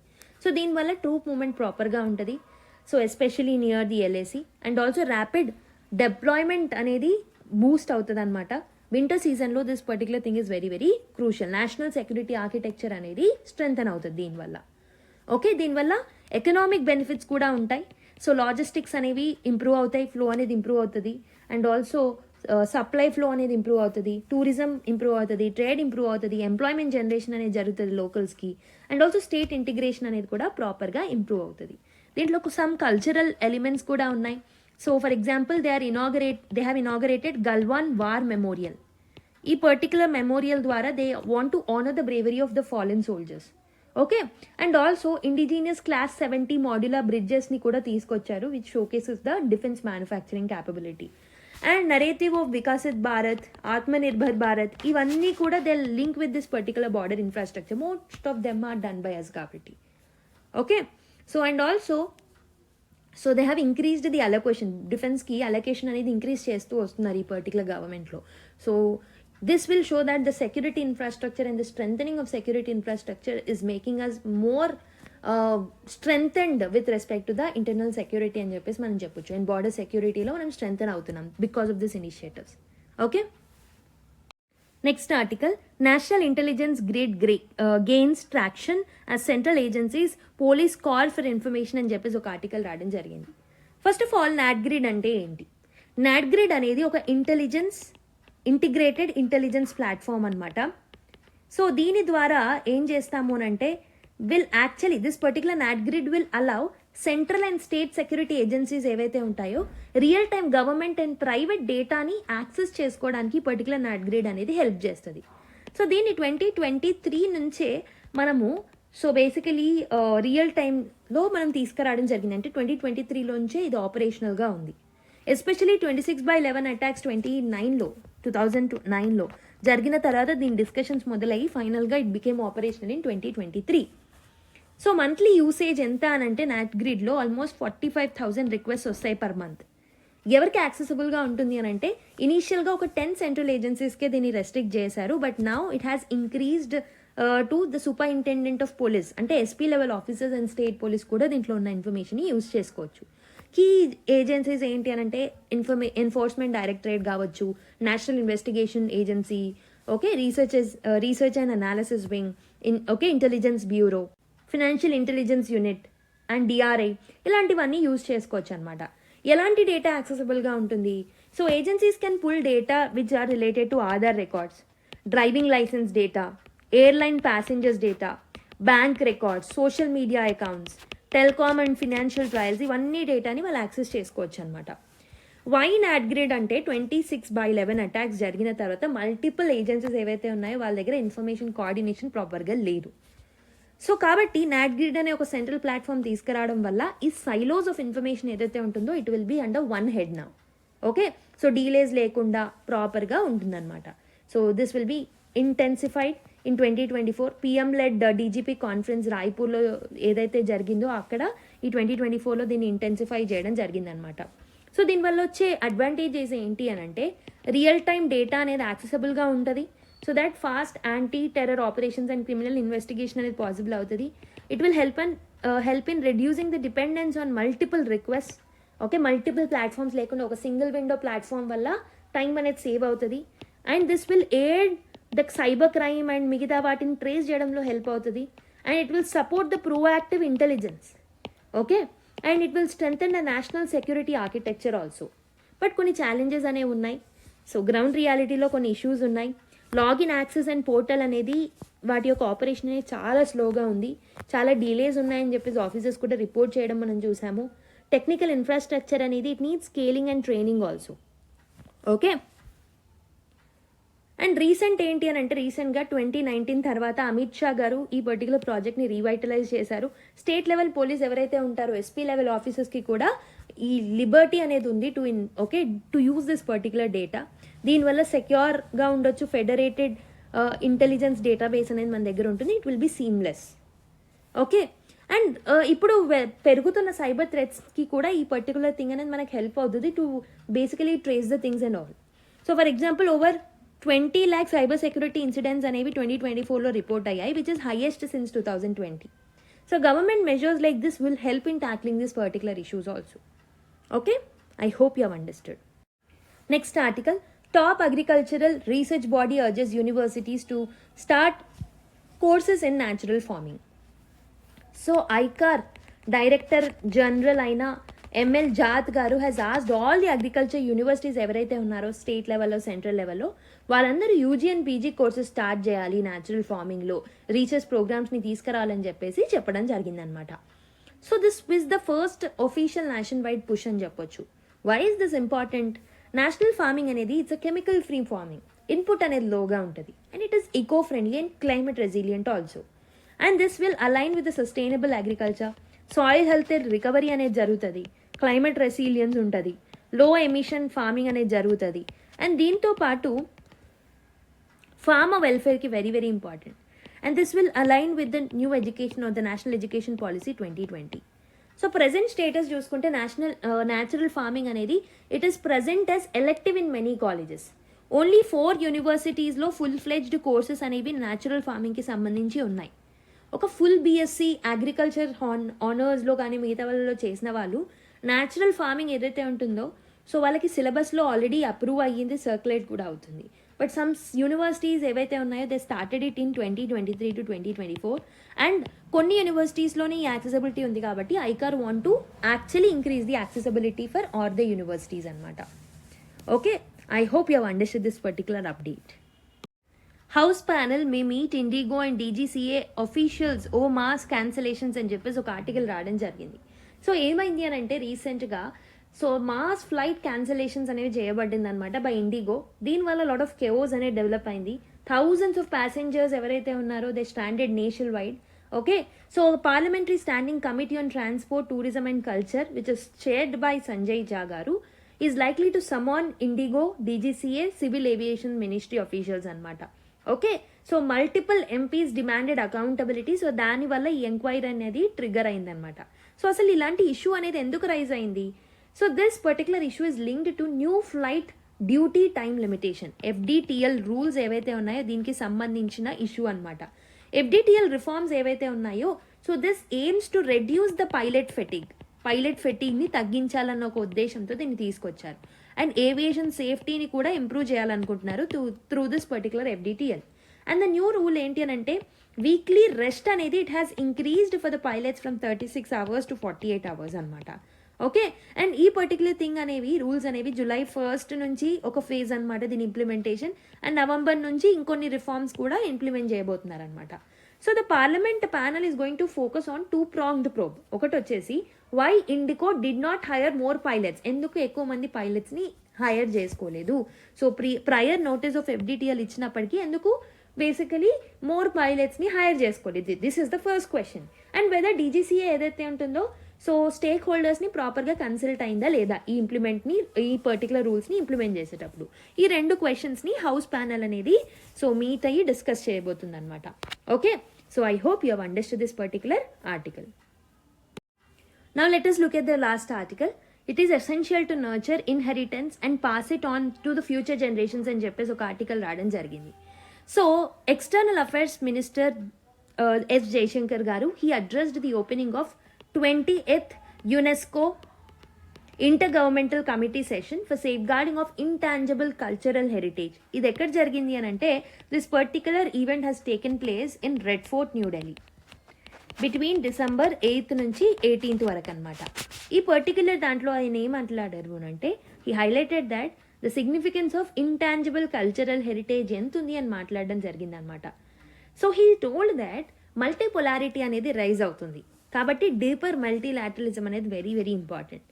సో దీనివల్ల ట్రూప్ మూవ్మెంట్ ప్రాపర్గా ఉంటుంది. So especially near the LAC and also rapid deployment అనేది బూస్ట్ అవుతుంది అనమాట. వింటర్ సీజన్లో this particular thing is very very crucial. National security architecture అనేది స్ట్రెంథన్ అవుతుంది దీనివల్ల. ఓకే, దీనివల్ల ఎకనామిక్ బెనిఫిట్స్ కూడా ఉంటాయి. సో లాజిస్టిక్స్ అనేవి ఇంప్రూవ్ అవుతాయి, ఫ్లో అనేది ఇంప్రూవ్ అవుతుంది. అండ్ ఆల్సో సప్లై ఫ్లో అనేది ఇంప్రూవ్ అవుతుంది, టూరిజం ఇంప్రూవ్ అవుతుంది, ట్రేడ్ ఇంప్రూవ్ అవుతుంది, ఎంప్లాయ్మెంట్ జనరేషన్ అనేది జరుగుతుంది లోకల్స్కి, అండ్ ఆల్సో స్టేట్ ఇంటిగ్రేషన్ అనేది కూడా ప్రాపర్గా ఇంప్రూవ్ అవుతుంది. దీంట్లో సమ్ కల్చరల్ ఎలిమెంట్స్ కూడా ఉన్నాయి. So for example they have inaugurated Galwan war memorial. ఈ పర్టికులర్ మెమోరియల్ ద్వారా they want to honour the bravery of the fallen soldiers. Okay, and also indigenous class 70 modular బ్రిడ్జెస్ని కూడా తీసుకొచ్చారు, which showcases the defence manufacturing capability. And narrative of Viksit Bharat, Atmanirbhar Bharat, ఇవన్నీ కూడా they link with this particular border infrastructure. Most of them are done by us కాబట్టి. Okay, so and also so they have increased the allocation, డిఫెన్స్కి allocation అనేది increase చేస్తూ వస్తున్నారు ఈ particular గవర్నమెంట్లో. So this will show that the security infrastructure and the strengthening of security infrastructure is making us more strengthened with respect to the internal security అని చెప్పేసి మనం చెప్పొచ్చు. అండ్ బార్డర్ సెక్యూరిటీలో మనం స్ట్రెంగ్తెన్ అవుతున్నాం because of this initiatives. Okay, next article, national intelligence grid gains traction as central agencies police call for information అని చెప్పేసి ఒక article రాయడం జరిగింది. First of all not grid అంటే ఏంటి? నాట్ గ్రిడ్ అనేది ఒక ఇంటిగ్రేటెడ్ ఇంటెలిజెన్స్ ప్లాట్ఫామ్ అనమాట. సో దీని ద్వారా ఏం చేస్తాము అంటే this particular not grid will allow central and state security agencies ఏవైతే ఉంటాయో real time government and private డేటాని యాక్సెస్ చేసుకోవడానికి పర్టికులర్ నాట్ గ్రిడ్ అనేది హెల్ప్ చేస్తుంది. సో దీన్ని 2023 నుంచే మనము బేసికలీ రియల్ టైంలో మనం తీసుకురావడం జరిగింది. అంటే 2023లోంచే ఇది ఆపరేషనల్గా ఉంది. ఎస్పెషలీ 26/11 అటాక్స్ 2009లో జరిగిన తర్వాత దీని డిస్కషన్స్ మొదలయ్యి ఫైనల్గా it became operational in 2023. So monthly usage ఎంత అని అంటే నాట్ గ్రిడ్లో ఆల్మోస్ట్ 45,000 రిక్వెస్ట్ వస్తాయి పర్ మంత్. ఎవరికి యాక్సెసిబుల్గా ఉంటుంది అని అంటే ఇనీషియల్గా ఒక 10 సెంట్రల్ ఏజెన్సీస్కే దీన్ని రెస్ట్రిక్ట్ చేశారు. But now it has increased to the superintendent of police, అంటే SP level officers and state police కూడా దీంట్లో ఉన్న ఇన్ఫర్మేషన్ యూజ్ చేసుకోవచ్చు. కీ ఏజెన్సీస్ ఏంటి అని అంటే ఎన్ఫోర్స్మెంట్ డైరెక్టరేట్ కావచ్చు, national investigation agency, okay, research and analysis wing, intelligence bureau, financial intelligence unit and DRI, ఇలాంటివన్నీ యూజ్ చేసుకోవచ్చు అనమాట. ఎలాంటి డేటా యాక్సెసిబుల్గా ఉంటుంది? So agencies can pull data which are related to Aadhaar records, driving licence data, airline passengers data, bank records, social media accounts, telecom and financial trials, ఇవన్నీ డేటాని వాళ్ళు access చేసుకోవచ్చు అనమాట. వై నాట్ గ్రిడ్ అంటే 26/11 అటాక్స్ జరిగిన తర్వాత మల్టిపుల్ ఏజెన్సీస్ ఏవైతే ఉన్నాయో వాళ్ళ దగ్గర ఇన్ఫర్మేషన్ కోఆర్డినేషన్ ప్రాపర్గా లేదు. సో కాబట్టి నాట్ గ్రిడ్ అనే ఒక సెంట్రల్ ప్లాట్ఫామ్ తీసుకురావడం వల్ల ఈ సైలోస్ ఆఫ్ ఇన్ఫర్మేషన్ ఏదైతే ఉంటుందో it will be under one head now. Okay, so delays లేకుండా ప్రాపర్గా ఉంటుందన్నమాట. So this will be intensified in 2024. PM-led DGP conference రాయ్పూర్లో ఏదైతే జరిగిందో అక్కడ ఈ 2024లో దీన్ని ఇంటెన్సిఫై చేయడం జరిగిందనమాట. సో దీనివల్ల వచ్చే అడ్వాంటేజెస్ ఏంటి అని అంటే రియల్ టైమ్ డేటా అనేది యాక్సెసిబుల్గా ఉంటుంది. So that fast anti terror operations and criminal investigation అనేది పాసిబుల్ అవుతుంది. It will help in reducing the dependence on multiple request. Okay, multiple platforms లేకుండా ఒక సింగిల్ విండో ప్లాట్ఫామ్ వల్ల టైం అనేది సేవ్ అవుతుంది. And this will aid the cyber crime and మిగతా వాటిని trace చేయడంలో హెల్ప్ అవుతుంది. And it will support the proactive intelligence. Okay, and it will strengthen the national security architecture also. But కొన్ని challenges అనేవి ఉన్నాయి. So ground రియాలిటీలో కొన్ని issues ఉన్నాయి. లాగిన్ యాక్సెస్ అండ్ పోర్టల్ అనేది వాటి యొక్క ఆపరేషన్ అనేది చాలా స్లోగా ఉంది, చాలా డిలేస్ ఉన్నాయని చెప్పేసి ఆఫీసర్స్ కూడా రిపోర్ట్ చేయడం మనం చూసాము. టెక్నికల్ ఇన్ఫ్రాస్ట్రక్చర్ అనేది it needs scaling and training also. Okay, and recent ఏంటి అని అంటే రీసెంట్గా 2019 తర్వాత అమిత్ షా గారు ఈ పర్టికులర్ ప్రాజెక్ట్ని రీవైటలైజ్ చేశారు. స్టేట్ లెవెల్ పోలీస్ ఎవరైతే ఉంటారో ఎస్పీ లెవెల్ ఆఫీసర్స్కి కూడా ఈ లిబర్టీ అనేది ఉంది to use this particular data. దీనివల్ల సెక్యూర్గా ఉండొచ్చు. ఫెడరేటెడ్ ఇంటెలిజెన్స్ డేటాబేస్ అనేది మన దగ్గర ఉంటుంది. It will be seamless. Okay, and ఇప్పుడు పెరుగుతున్న సైబర్ థ్రెట్స్కి కూడా ఈ పర్టికులర్ థింగ్ అనేది మనకు హెల్ప్ అవుతుంది to basically trace the things and all. So for example over 20 lakh cyber security incidents అనేవి 2024లో రిపోర్ట్ అయ్యాయి, which is highest since 2020. So government measures like this will help in tackling this particular issues also. Okay, I hope you have understood. Next article, top agricultural research body urges universities to start courses in natural farming. So ICAR director general అయిన ML Jat గారు has asked all the agriculture universities ఎవరైతే ఉన్నారో state లెవెల్లో central లెవెల్లో వాళ్ళందరూ UG and PG courses start చేయాలి natural ఫార్మింగ్లో research ప్రోగ్రామ్స్ని తీసుకురావాలని చెప్పేసి చెప్పడం జరిగిందనమాట. So this is the first official nationwide push అని చెప్పొచ్చు. Why is this important? National farming అనేది it's a chemical free farming. Input అనేది లోగా ఉంటుంది and it is eco friendly and climate resilient also. And this will align with the sustainable agriculture. Soil health recovery అనేది జరుగుతుంది, climate resilience ఉంటుంది, లో emission farming అనేది జరుగుతుంది. అండ్ దీంతో పాటు ఫార్మర్ వెల్ఫేర్కి very very important. And this will align with the new education of the national education policy 2020. So present status చూసుకుంటే న్యాచురల్ ఫార్మింగ్ అనేది it is present as elective in many colleges. Only 4 యూనివర్సిటీస్లో full fledged courses అనేవి natural ఫార్మింగ్కి సంబంధించి ఉన్నాయి. ఒక full BSc agriculture ఆనర్స్లో కానీ మిగతా వాళ్ళలో చేసిన వాళ్ళు న్యాచురల్ ఫార్మింగ్ ఏదైతే ఉంటుందో సో వాళ్ళకి సిలబస్లో ఆల్రెడీ అప్రూవ్ అయ్యింది, సర్క్యులేట్ కూడా అవుతుంది. బట్ సమ్ యూనివర్సిటీస్ ఏవైతే ఉన్నాయో they started it in 2023 to 2024 and కొన్ని యూనివర్సిటీస్లోనే ఈ యాక్సెసిబిలిటీ ఉంది కాబట్టి ICAR want to actually increase the accessibility for all the universities అనమాట. Okay, I hope you have understood this particular update. House panel may meet IndiGo and DGCA officials on mass cancellations అని చెప్పేసి ఒక article రావడం జరిగింది. So ఏమైంది అని అంటే రీసెంట్గా సో మాస్ ఫ్లైట్ క్యాన్సలేషన్స్ అనేవి చేయబడింది అనమాట బై ఇండిగో. దీనివల్ల లాట్ ఆఫ్ కేఓస్ అనేది డెవలప్ అయింది. థౌజండ్స్ ఆఫ్ ప్యాసింజర్స్ ఎవరైతే ఉన్నారో they stranded national wide. Okay, so parliamentary standing committee on transport, tourism and culture which is chaired by Sanjay Jha garu is likely to summon IndiGo, DGCA, civil aviation ministry officials అనమాట. Okay, so multiple MPs demanded accountability. So దానివల్ల ఈ enquiry అనేది trigger అయిందనమాట. So అసలు ఇలాంటి issue అనేది ఎందుకు rise అయింది? So this particular issue is linked to new flight duty time limitation, FDTL rules ఏవైతే ఉన్నాయో దీనికి సంబంధించిన ఇష్యూ అనమాట. ఎఫ్డిటిఎల్ రిఫార్మ్స్ ఏవైతే ఉన్నాయో so this aims to reduce the pilot ఫెటిగ్ని తగ్గించాలన్న ఒక ఉద్దేశంతో దీన్ని తీసుకొచ్చారు. అండ్ ఏవియేషన్ సేఫ్టీని కూడా ఇంప్రూవ్ చేయాలనుకుంటున్నారు through this particular FDTL. And the new rule ఏంటి అని అంటే వీక్లీ రెస్ట్ అనేది it has increased for the pilots from 36 hours to 48 hours అనమాట. ఓకే, అండ్ ఈ పర్టికులర్ థింగ్ అనేవి రూల్స్ అనేవి July 1st నుంచి ఒక ఫేజ్ అనమాట దీని ఇంప్లిమెంటేషన్. అండ్ November నుంచి ఇంకొన్ని రిఫార్మ్స్ కూడా ఇంప్లిమెంట్ చేయబోతున్నారు అనమాట. So the parliament panel is going to focus on 2-pronged probe. ఒకటి వచ్చేసి why IndiGo did not hire more pilots, ఎందుకు ఎక్కువ మంది పైలట్స్ని హైర్ చేసుకోలేదు. So prior notice of FDTL ఇచ్చినప్పటికీ ఎందుకు బేసికలీ మోర్ పైలట్స్ని హైర్ చేసుకోలేదు. This is the first question. And whether DGCA ఏదైతే ఉంటుందో సో స్టేక్ హోల్డర్స్ని ప్రాపర్గా కన్సల్ట్ అయిందా లేదా ఈ పర్టికులర్ రూల్స్ని ఇంప్లిమెంట్ చేసేటప్పుడు. ఈ 2 క్వశ్చన్స్ని హౌస్ ప్యానల్ అనేది సో మీట్ అయ్యి డిస్కస్ చేయబోతుంది అనమాట. Okay, so I hope you have understood this particular article. Now let us look at the last article. It is essential to nurture inheritance and pass it on to the future generations అని చెప్పేసి ఒక article రావడం జరిగింది. So external affairs minister S Jaishankar garu he addressed the opening of 20th UNESCO intergovernmental committee session for safeguarding of intangible cultural heritage. ఇది ఎక్కడ జరిగింది అని అంటే this particular event has taken place in Red Fort, New Delhi between December 8th నుంచి 18th వరకు అనమాట. ఈ particular దాంట్లో ఆయన ఏం మాట్లాడారు అంటే he highlighted that the significance of intangible cultural heritage ఎంత ఉంది అని మాట్లాడడం జరిగిందనమాట. So he told that multipolarity అనేది రైజ్ అవుతుంది కాబట్టి డీపర్ మల్టీలాటరలిజం అనేది వెరీ వెరీ ఇంపార్టెంట్.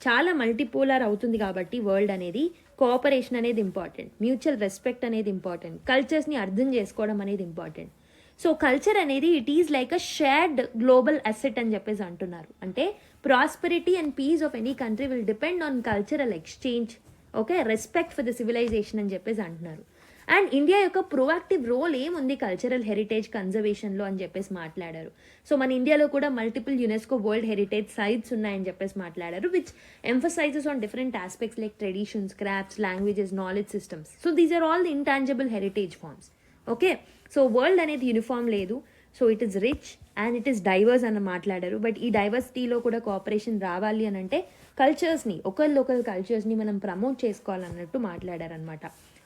చాలా మల్టీపోలార్ అవుతుంది కాబట్టి వరల్డ్ అనేది కోఆపరేషన్ అనేది ఇంపార్టెంట్, మ్యూచువల్ రెస్పెక్ట్ అనేది ఇంపార్టెంట్, కల్చర్స్ని అర్థం చేసుకోవడం అనేది ఇంపార్టెంట్. సో కల్చర్ అనేది it is like a shared global asset అని చెప్పేసి అంటున్నారు. అంటే prosperity and peace of any country will depend on cultural exchange. Okay, respect for the civilisation అని చెప్పేసి అంటున్నారు. అండ్ ఇండియా యొక్క ప్రోయాక్టివ్ రోల్ ఏముంది కల్చరల్ హెరిటేజ్ కన్జర్వేషన్లో అని చెప్పేసి మాట్లాడారు. సో మన ఇండియాలో కూడా multiple UNESCO world heritage sites ఉన్నాయని చెప్పేసి మాట్లాడారు which emphasises on different aspects like traditions, crafts, languages, knowledge systems. So these are all the intangible heritage forms. Okay, so world అనేది యూనిఫామ్ లేదు. So it is rich and it is divorce అని మాట్లాడారు. But ఈ డైవర్సిటీలో కూడా cooperation రావాలి అని అంటే కల్చర్స్ని local కల్చర్స్ని మనం ప్రమోట్ చేసుకోవాలన్నట్టు మాట్లాడారనమాట.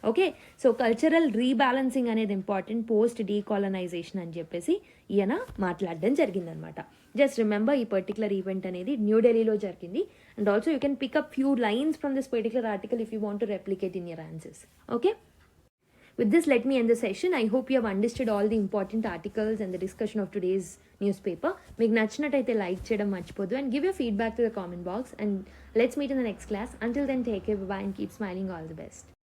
ఓకే, సో కల్చరల్ రీబ్యాలెన్సింగ్ అనేది ఇంపార్టెంట్ పోస్ట్ డీకాలనైజేషన్ అని చెప్పేసి ఈయన మాట్లాడడం జరిగిందనమాట. జస్ట్ రిమెంబర్ ఈ పర్టికులర్ ఈవెంట్ అనేది న్యూఢిల్లీలో జరిగింది And also you can pick up few lines from this particular article if you want to replicate in your answers. Okay. With this, let me end the session. I hope you have understood all the important articles and the discussion of today's newspaper. మీకు నచ్చినట్టయితే like చేయడం మర్చిపోద్దు and give your feedback to the comment box, and let's meet in the next class. Until then, take care, bye and keep smiling. All the best.